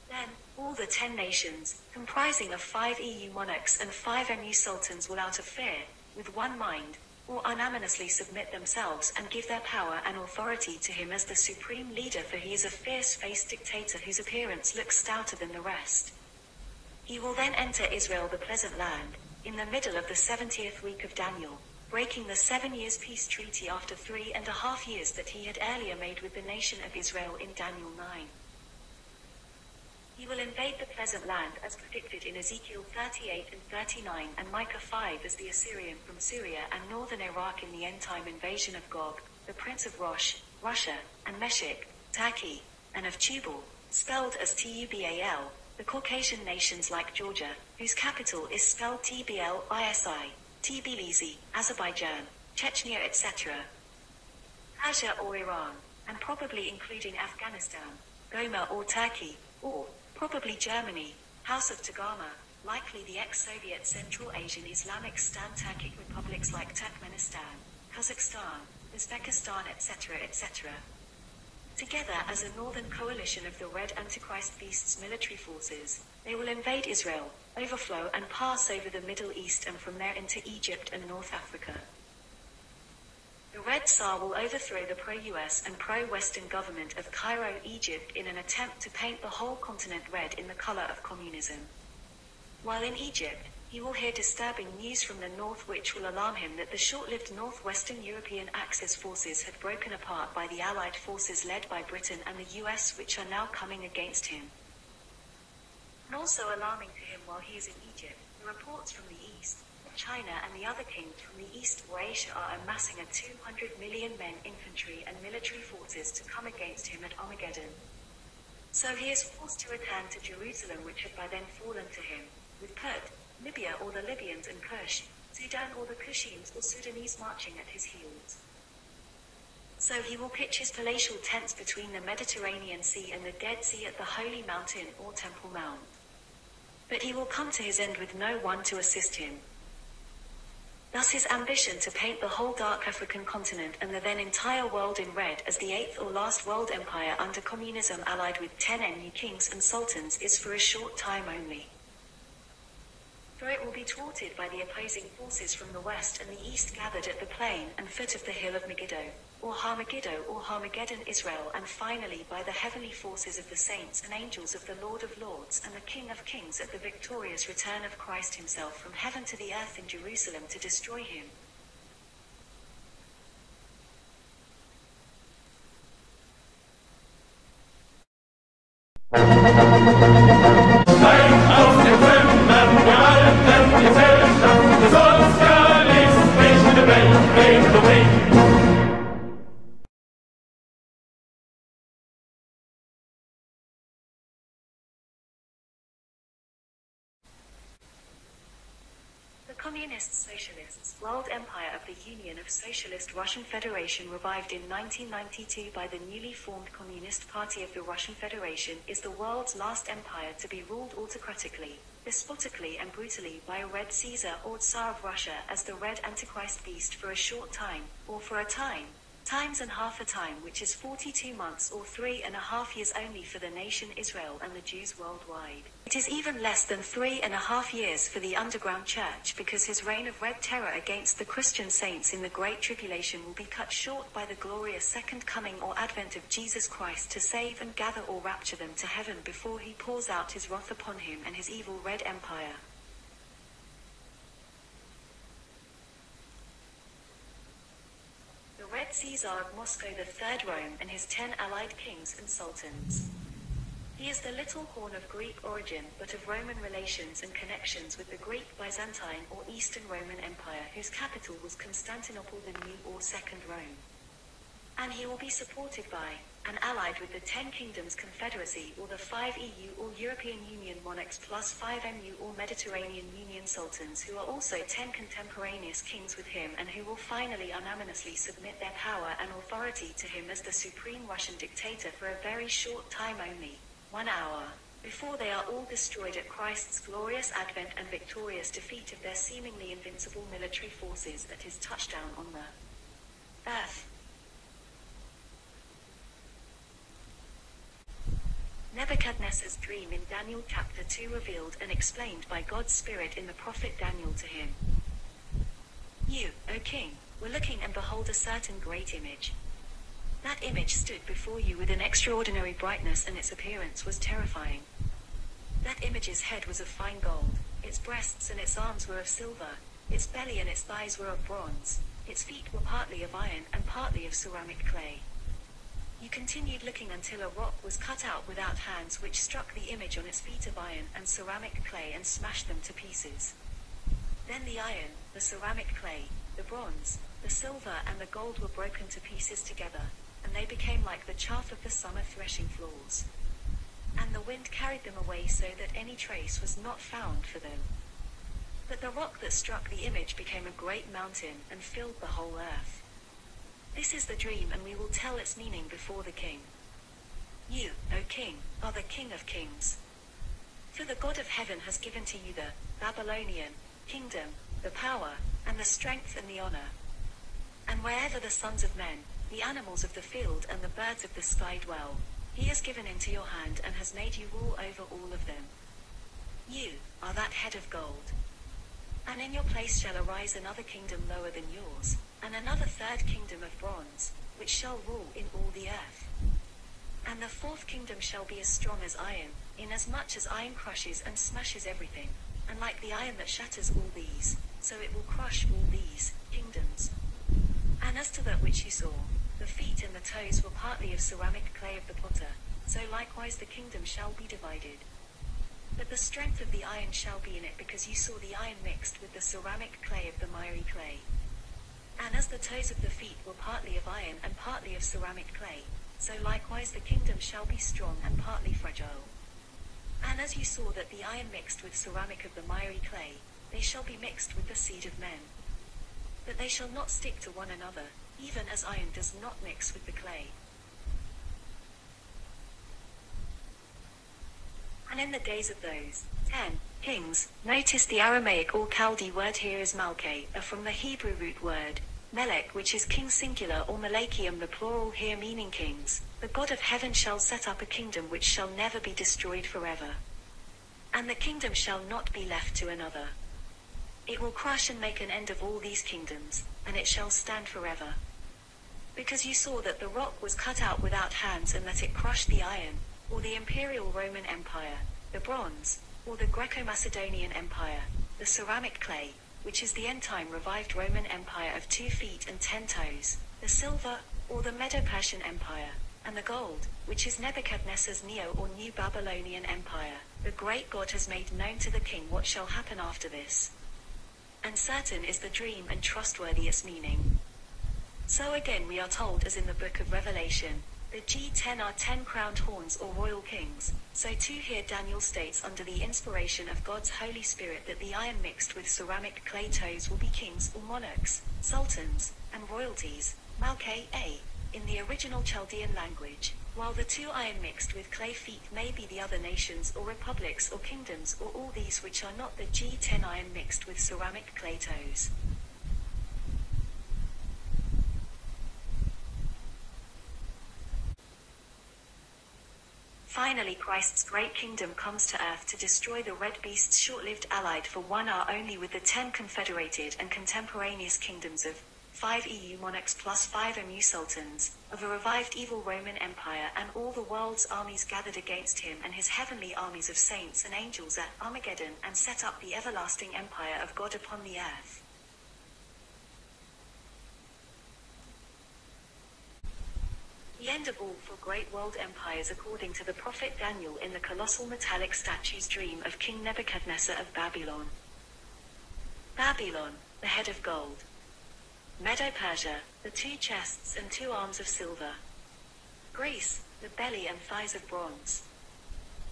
Speaker 2: Then, all the 10 nations, comprising of 5 EU monarchs and 5 MU sultans, will out of fear, with one mind, or unanimously submit themselves and give their power and authority to him as the supreme leader, for he is a fierce-faced dictator whose appearance looks stouter than the rest. He will then enter Israel, the pleasant land, in the middle of the 70th week of Daniel, breaking the 7 years peace treaty after 3.5 years that he had earlier made with the nation of Israel in Daniel 9. He will invade the pleasant land as predicted in Ezekiel 38 and 39 and Micah 5 as the Assyrian from Syria and northern Iraq in the end-time invasion of Gog, the prince of Rosh, Russia, and Meshech, Turkey, and of Tubal, spelled as Tubal, the Caucasian nations like Georgia, whose capital is spelled Tbilisi, Tbilisi, Azerbaijan, Chechnya, etc., Persia or Iran, and probably including Afghanistan, Goma or Turkey, or probably Germany, House of Tagama, likely the ex-Soviet Central Asian Islamic Stan Turkic republics like Turkmenistan, Kazakhstan, Uzbekistan, etc., etc. Together as a northern coalition of the Red Antichrist beast's military forces, they will invade Israel, overflow and pass over the Middle East and from there into Egypt and North Africa. The Red Tsar will overthrow the pro-US and pro-Western government of Cairo, Egypt, in an attempt to paint the whole continent red in the color of communism. While in Egypt, he will hear disturbing news from the north which will alarm him that the short-lived northwestern European Axis forces had broken apart by the Allied forces led by Britain and the US, which are now coming against him. And also alarming to him while he is in Egypt, the reports from the east, China and the other kings from the east or Asia are amassing a 200 million men, infantry and military forces to come against him at Armageddon. So he is forced to return to Jerusalem, which had by then fallen to him, with Put, Libya or the Libyans, and Kush, Sudan or the Kushians or Sudanese marching at his heels. So he will pitch his palatial tents between the Mediterranean Sea and the Dead Sea at the Holy Mountain or Temple Mount. But he will come to his end with no one to assist him. Thus his ambition to paint the whole dark African continent and the then entire world in red as the 8th or last world empire under communism, allied with 10 new kings and sultans, is for a short time only. For it will be thwarted by the opposing forces from the west and the east gathered at the plain and foot of the hill of Megiddo, or Harmageddon Israel, and finally by the heavenly forces of the saints and angels of the Lord of Lords and the King of Kings at the victorious return of Christ himself from heaven to the earth in Jerusalem to destroy him. Communist-Socialists, World Empire of the Union of Socialist Russian Federation, revived in 1992 by the newly formed Communist Party of the Russian Federation, is the world's last empire to be ruled autocratically. despotically and brutally by a Red Caesar or Tsar of Russia as the Red Antichrist beast for a short time, or for a time, times and half a time, which is 42 months or 3.5 years only for the nation Israel and the Jews worldwide. It is even less than 3.5 years for the underground church, because his reign of red terror against the Christian saints in the Great Tribulation will be cut short by the glorious second coming or advent of Jesus Christ to save and gather or rapture them to heaven before he pours out his wrath upon him and his evil red empire. Red Caesar of Moscow the Third Rome and his 10 allied kings and sultans. He is the little horn of Greek origin, but of Roman relations and connections with the Greek, Byzantine or Eastern Roman Empire, whose capital was Constantinople, the New or Second Rome. And he will be supported by, and allied with the 10 Kingdoms Confederacy or the 5 EU or European Union monarchs plus 5 MU or Mediterranean Union sultans, who are also 10 contemporaneous kings with him, and who will finally unanimously submit their power and authority to him as the supreme Russian dictator for a very short time only, 1 hour, before they are all destroyed at Christ's glorious advent and victorious defeat of their seemingly invincible military forces at his touchdown on the earth. Nebuchadnezzar's dream in Daniel chapter 2 revealed and explained by God's Spirit in the prophet Daniel to him. You, O king, were looking, and behold, a certain great image. That image stood before you with an extraordinary brightness, and its appearance was terrifying. That image's head was of fine gold, its breasts and its arms were of silver, its belly and its thighs were of bronze, its feet were partly of iron and partly of ceramic clay. You continued looking until a rock was cut out without hands, which struck the image on its feet of iron and ceramic clay and smashed them to pieces. Then the iron, the ceramic clay, the bronze, the silver and the gold were broken to pieces together, and they became like the chaff of the summer threshing floors. And the wind carried them away, so that any trace was not found for them. But the rock that struck the image became a great mountain and filled the whole earth. This is the dream, and we will tell its meaning before the king. You, O king, are the King of kings. For the God of heaven has given to you the Babylonian kingdom, the power, and the strength and the honor. And wherever the sons of men, the animals of the field and the birds of the sky dwell, he has given into your hand and has made you rule over all of them. You are that head of gold. And in your place shall arise another kingdom lower than yours, and another third kingdom of bronze, which shall rule in all the earth. And the fourth kingdom shall be as strong as iron, inasmuch as iron crushes and smashes everything, and like the iron that shatters all these, so it will crush all these kingdoms. And as to that which you saw, the feet and the toes were partly of ceramic clay of the potter, so likewise the kingdom shall be divided. But the strength of the iron shall be in it, because you saw the iron mixed with the ceramic clay of the miry clay. And as the toes of the feet were partly of iron and partly of ceramic clay, so likewise the kingdom shall be strong and partly fragile. And as you saw that the iron mixed with ceramic of the miry clay, they shall be mixed with the seed of men. But they shall not stick to one another, even as iron does not mix with the clay. And in the days of those 10 kings, notice the Aramaic or Chaldee word here is Malkeh, from the Hebrew root word Melech, which is king singular, or Malachium the plural here meaning kings. The God of heaven shall set up a kingdom which shall never be destroyed forever. And the kingdom shall not be left to another. It will crush and make an end of all these kingdoms, and it shall stand forever. Because you saw that the rock was cut out without hands, and that it crushed the iron, or the Imperial Roman Empire, the bronze, or the Greco-Macedonian Empire, the ceramic clay, which is the end-time revived Roman Empire of 2 feet and 10 toes, the silver, or the Medo-Persian Empire, and the gold, which is Nebuchadnezzar's Neo or New Babylonian Empire. The great God has made known to the king what shall happen after this. And certain is the dream and trustworthy its meaning. So again we are told, as in the book of Revelation, the G10 are 10 crowned horns or royal kings. So too here Daniel states under the inspiration of God's Holy Spirit that the iron mixed with ceramic clay toes will be kings or monarchs, sultans, and royalties. Malkeh A. in the original Chaldean language, while the two iron mixed with clay feet may be the other nations or republics or kingdoms or all these which are not the G10 iron mixed with ceramic clay toes. Finally, Christ's great kingdom comes to earth to destroy the red beast's short-lived allied for 1 hour only with the 10 confederated and contemporaneous kingdoms of 5 EU monarchs plus 5 MU sultans, of a revived evil Roman Empire and all the world's armies gathered against him and his heavenly armies of saints and angels at Armageddon, and set up the everlasting empire of God upon the earth. The end of all for great world empires according to the prophet Daniel in the colossal metallic statue's dream of King Nebuchadnezzar of Babylon. Babylon, the head of gold. Medo-Persia, the 2 chests and 2 arms of silver. Greece, the belly and thighs of bronze.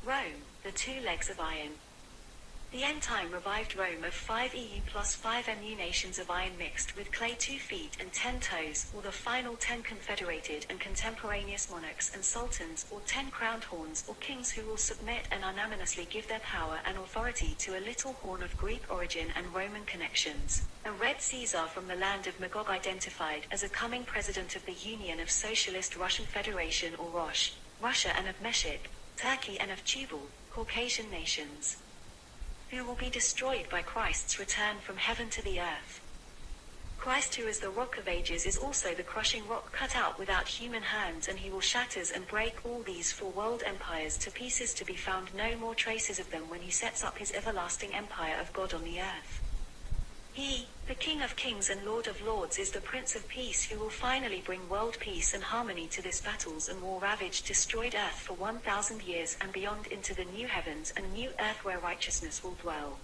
Speaker 2: Rome, the 2 legs of iron. The end-time revived Rome of 5 EU plus 5 MU nations of iron mixed with clay 2 feet and 10 toes, or the final 10 confederated and contemporaneous monarchs and sultans, or 10 crowned horns or kings who will submit and unanimously give their power and authority to a little horn of Greek origin and Roman connections. A red Caesar from the land of Magog identified as a coming president of the Union of Socialist Russian Federation or Rosh, Russia and of Meshech, Turkey and of Tubal, Caucasian nations, who will be destroyed by Christ's return from heaven to the earth. Christ, who is the rock of ages, is also the crushing rock cut out without human hands, and he will shatter and break all these 4 world empires to pieces, to be found no more traces of them when he sets up his everlasting empire of God on the earth. He, the King of kings and Lord of lords, is the Prince of peace, who will finally bring world peace and harmony to this battles and war-ravaged, destroyed earth for 1,000 years and beyond, into the new heavens and new earth where righteousness will dwell.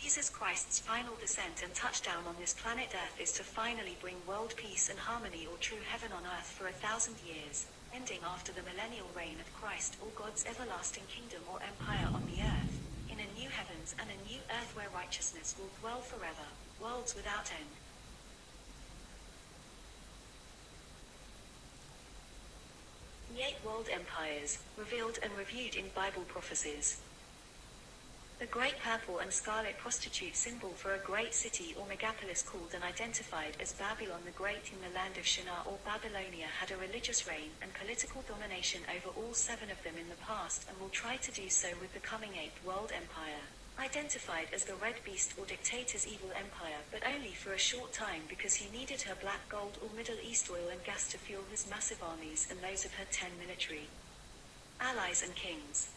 Speaker 2: Jesus Christ's final descent and touchdown on this planet Earth is to finally bring world peace and harmony, or true heaven on earth, for 1,000 years, ending after the millennial reign of Christ, or God's everlasting kingdom or empire on the earth, in a new heavens and a new earth where righteousness will dwell forever, worlds without end. The 8 world empires, revealed and reviewed in Bible prophecies. The great purple and scarlet prostitute, symbol for a great city or megapolis called and identified as Babylon the Great in the land of Shinar or Babylonia, had a religious reign and political domination over all 7 of them in the past, and will try to do so with the coming 8th world empire, identified as the Red Beast or Dictator's evil empire, but only for a short time, because he needed her black gold or Middle East oil and gas to fuel his massive armies and those of her 10 military allies and kings.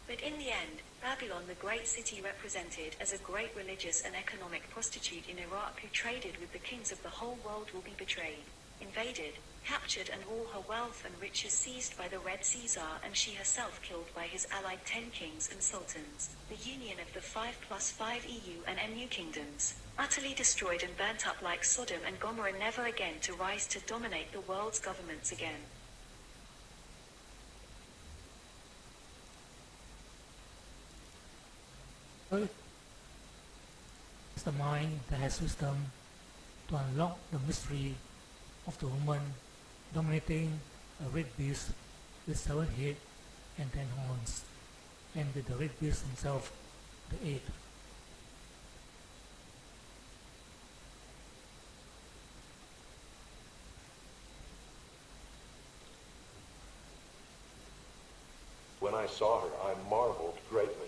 Speaker 2: But in the end, Babylon the great city, represented as a great religious and economic prostitute in Iraq who traded with the kings of the whole world, will be betrayed, invaded, captured, and all her wealth and riches seized by the Red Caesar, and she herself killed by his allied 10 kings and sultans, the union of the 5+5 EU and MU kingdoms, utterly destroyed and burnt up like Sodom and Gomorrah, never again to rise to dominate the world's governments again.
Speaker 1: It's the mind that has wisdom to unlock the mystery of the woman dominating a red beast with 7 heads and 10 horns, and with the red beast himself, the 8th.
Speaker 21: When I saw her, I marveled greatly.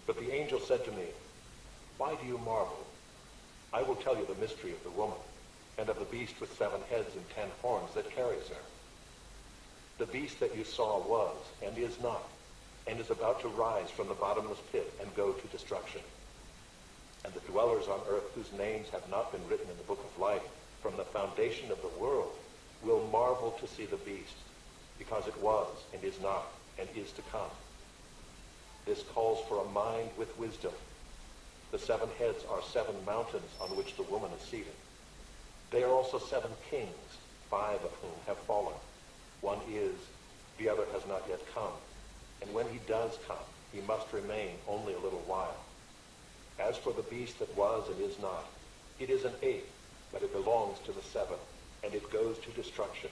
Speaker 21: But the angel said to me, "Why do you marvel? I will tell you the mystery of the woman, and of the beast with 7 heads and 10 horns that carries her. The beast that you saw was, and is not, and is about to rise from the bottomless pit and go to destruction. And the dwellers on earth, whose names have not been written in the book of life from the foundation of the world, will marvel to see the beast, because it was, and is not, and is to come. This calls for a mind with wisdom. The 7 heads are 7 mountains on which the woman is seated. They are also 7 kings, 5 of whom have fallen. One is, the other has not yet come. And when he does come, he must remain only a little while. As for the beast that was and is not, it is an 8th, but it belongs to the seven, and it goes to destruction.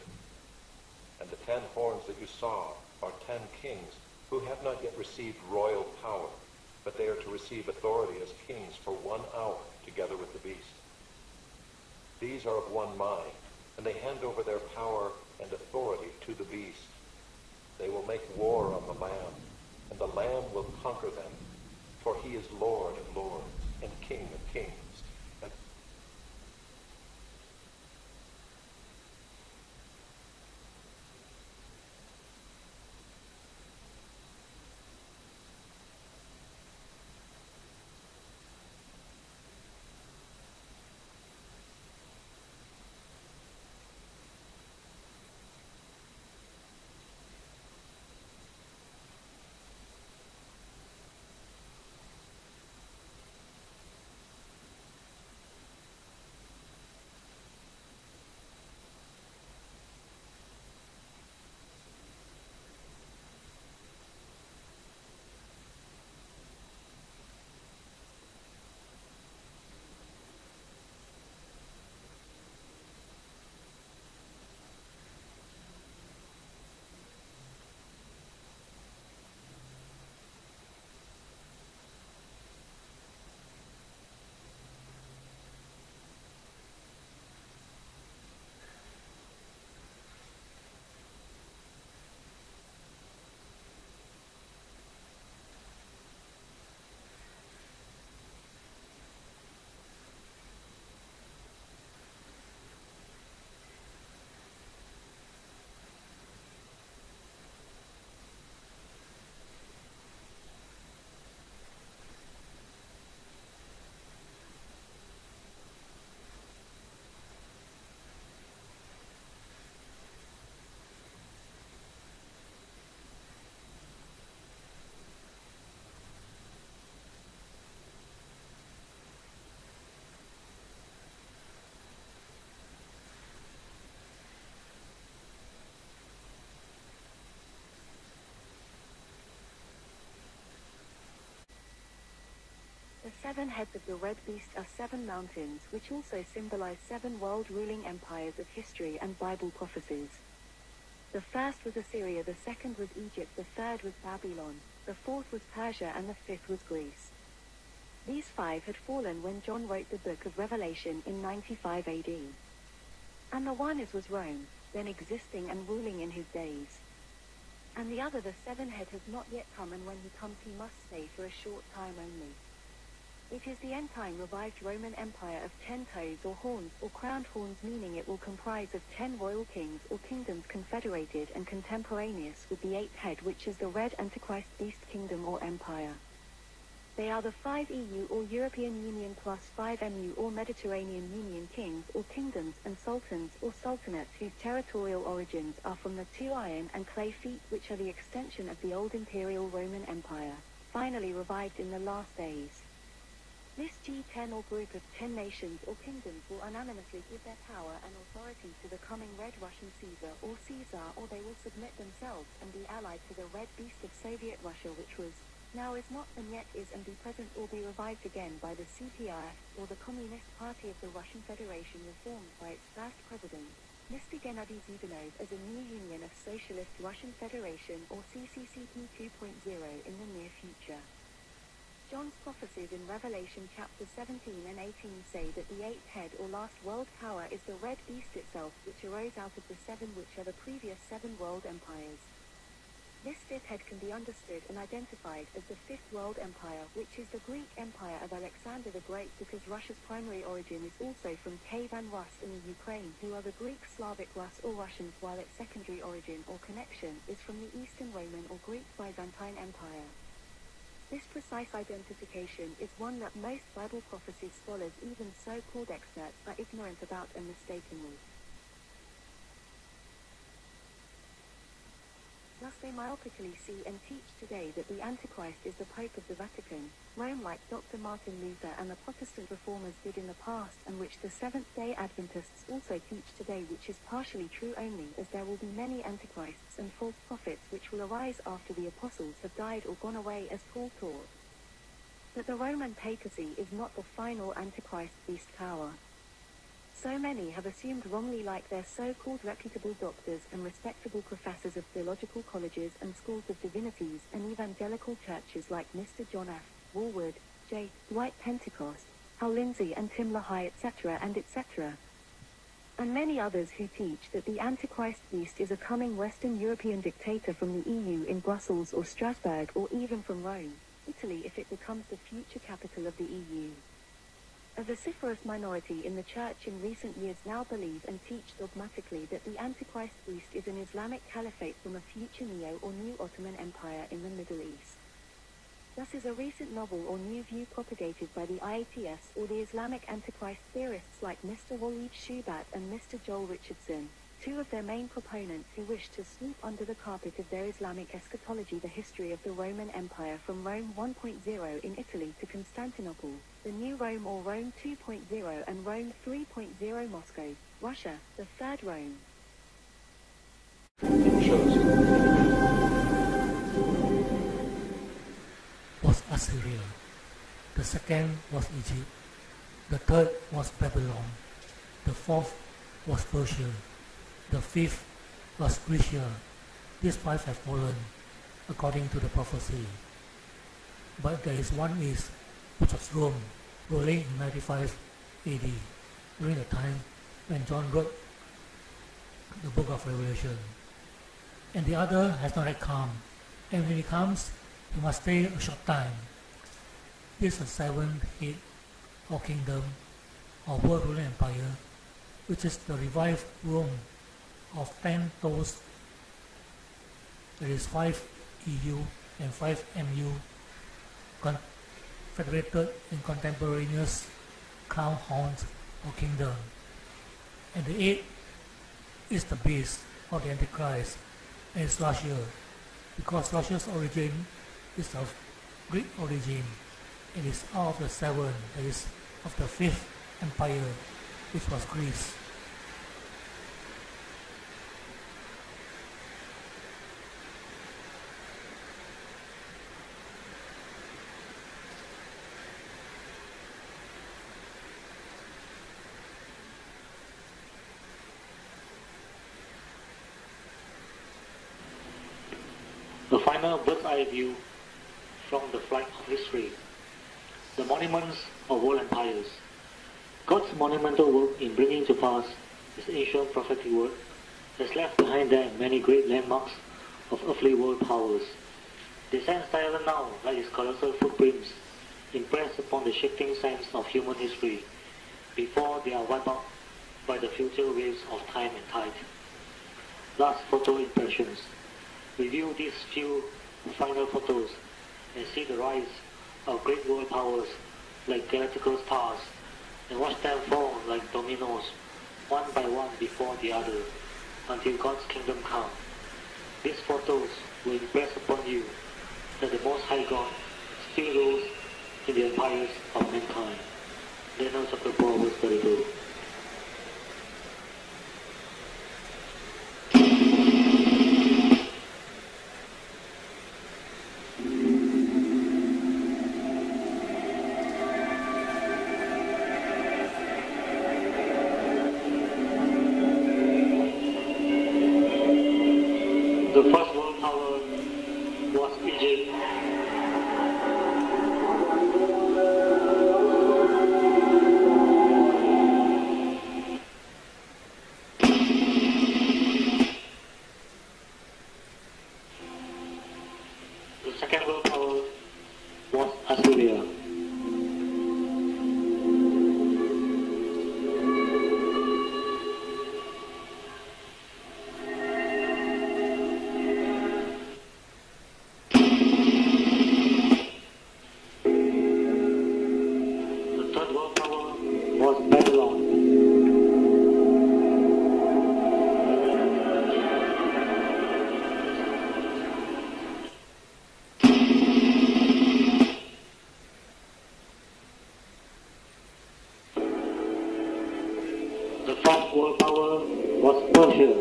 Speaker 21: And the 10 horns that you saw are 10 kings who have not yet received royal power, but they are to receive authority as kings for 1 hour together with the beast. These are of one mind, and they hand over their power and authority to the beast. They will make war on the Lamb, and the Lamb will conquer them, for he is Lord of lords and King of kings.
Speaker 2: The 7 heads of the red beast are 7 mountains, which also symbolize 7 world-ruling empires of history and Bible prophecies. The first was Assyria, the second was Egypt, the third was Babylon, the fourth was Persia, and the fifth was Greece. These 5 had fallen when John wrote the book of Revelation in 95 AD. And the one was Rome, then existing and ruling in his days. And the other, the 7 head, has not yet come, and when he comes he must stay for a short time only. It is the end-time revived Roman Empire of 10 toes or horns or crowned horns, meaning it will comprise of 10 royal kings or kingdoms, confederated and contemporaneous with the 8th head, which is the red Antichrist beast kingdom or empire. They are the 5 EU or European Union plus 5 MU or Mediterranean Union kings or kingdoms and sultans or sultanates whose territorial origins are from the 2 iron and clay feet, which are the extension of the old imperial Roman Empire, finally revived in the last days. This G10 or group of 10 nations or kingdoms will unanimously give their power and authority to the coming Red Russian Caesar, or they will submit themselves and be allied to the Red Beast of Soviet Russia, which was, now is not, and yet is, and be present or be revived again by the CPRF, or the Communist Party of the Russian Federation, reformed by its first president, Mr. Gennady Zyuganov, as a new Union of Socialist Russian Federation, or CCCP 2.0, in the near future. John's prophecies in Revelation chapter 17 and 18 say that the 8th head or last world power is the red beast itself, which arose out of the 7 which are the previous 7 world empires. This 5th head can be understood and identified as the 5th world empire, which is the Greek Empire of Alexander the Great, because Russia's primary origin is also from Kievan Rus in the Ukraine, who are the Greek Slavic Rus or Russians, while its secondary origin or connection is from the Eastern Roman or Greek Byzantine Empire. This precise identification is one that most Bible prophecy scholars, even so-called experts, are ignorant about and mistaken with. Thus they myopically see and teach today that the Antichrist is the Pope of the Vatican, Rome, like Dr. Martin Luther and the Protestant reformers did in the past, and which the Seventh-day Adventists also teach today, which is partially true only, as there will be many Antichrists and false prophets which will arise after the apostles have died or gone away, as Paul taught. But the Roman papacy is not the final Antichrist beast power. So many have assumed wrongly, like their so-called reputable doctors and respectable professors of theological colleges and schools of divinities and evangelical churches like Mr. John F. Woolward, J. Dwight Pentecost, Hal Lindsey and Tim LaHaye, etc. and etc. And many others who teach that the Antichrist beast is a coming Western European dictator from the EU in Brussels or Strasbourg, or even from Rome, Italy, if it becomes the future capital of the EU. A vociferous minority in the Church in recent years now believe and teach dogmatically that the Antichrist beast is an Islamic caliphate from a future Neo or New Ottoman Empire in the Middle East. Thus is a recent novel or new view propagated by the IATS or the Islamic Antichrist theorists like Mr. Walid Shubat and Mr. Joel Richardson, two of their main proponents who wish to sweep under the carpet of their Islamic eschatology the history of the Roman Empire from Rome 1.0 in Italy to Constantinople, the New Rome or Rome 2.0, and Rome 3.0 Moscow, Russia, the Third Rome.
Speaker 1: Was Assyria. The second was Egypt. The third was Babylon. The fourth was Persia. The fifth was Grecia. These five have fallen, according to the prophecy. But there is one east, which was Rome, ruling in 95 AD, during the time when John wrote the book of Revelation. And the other has not yet come, and when he comes, he must stay a short time. This is the seventh head or kingdom or world ruling empire, which is the revived Rome of 10 toes. There is 5 EU and 5 MU, Confederated and Contemporaneous crown horns or kingdom. And the 8th is the beast or the Antichrist, and it's Russia, because Russia's origin is of Greek origin, and is out of the 7, that is, of the 5th empire, which was Greece.
Speaker 5: The final bird's eye view from the flight of history. The monuments of world empires. God's monumental work in bringing to pass His ancient prophetic word has left behind them many great landmarks of earthly world powers. They stand silent now like His colossal footprints impressed upon the shifting sands of human history before they are wiped out by the future waves of time and tide. Last photo impressions. Review these few final photos and see the rise of great world powers like galactical stars, and watch them fall like dominoes, one by one before the other, until God's kingdom comes. These photos will impress upon you that the Most High God still rules in the empires of mankind. Daniel chapter 4 verse 32. The first world power was Egypt. The second world power was Assyria. The fourth world power was Persia.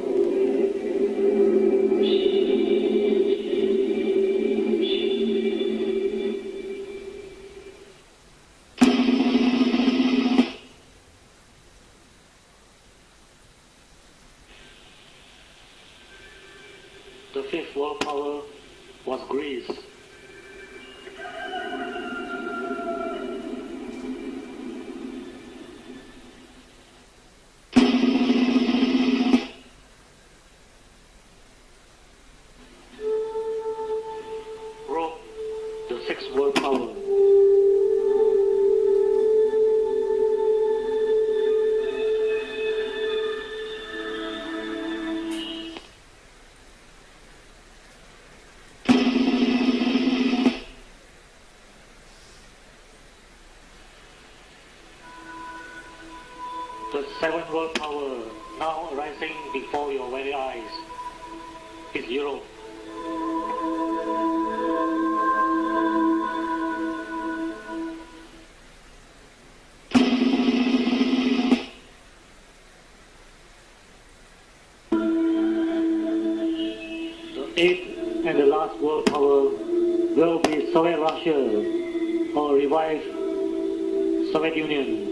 Speaker 5: The fifth world power was Greece. Rome, the sixth world power. The seventh world power, now arising before your very eyes, is Europe. The eighth and the last world power will be Soviet Russia or revived Soviet Union.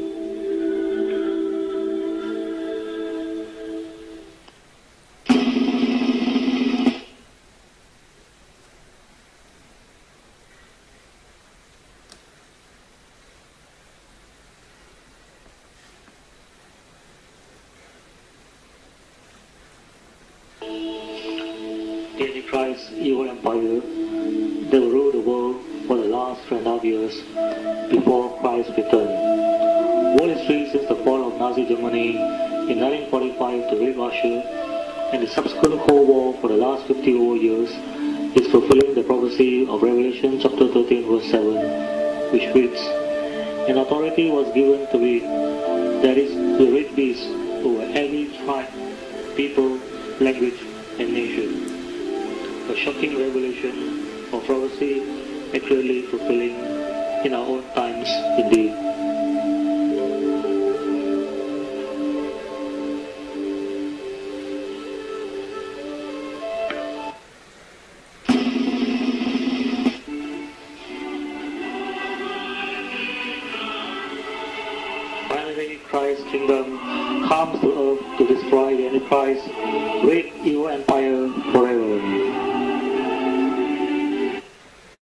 Speaker 5: The Antichrist evil empire that will rule the world for the last 3.5 years before Christ's return. World history since the fall of Nazi Germany in 1945 to Great Russia and the subsequent Cold War for the last 50 over years is fulfilling the prophecy of Revelation chapter 13 verse 7, which reads, "An authority was given to me, that is, to the great beast over every tribe, people, language, and nation." A shocking revelation of prophecy accurately fulfilling in our own times indeed. Finally, Christ's kingdom comes to earth to destroy the Antichrist, great evil empire forever.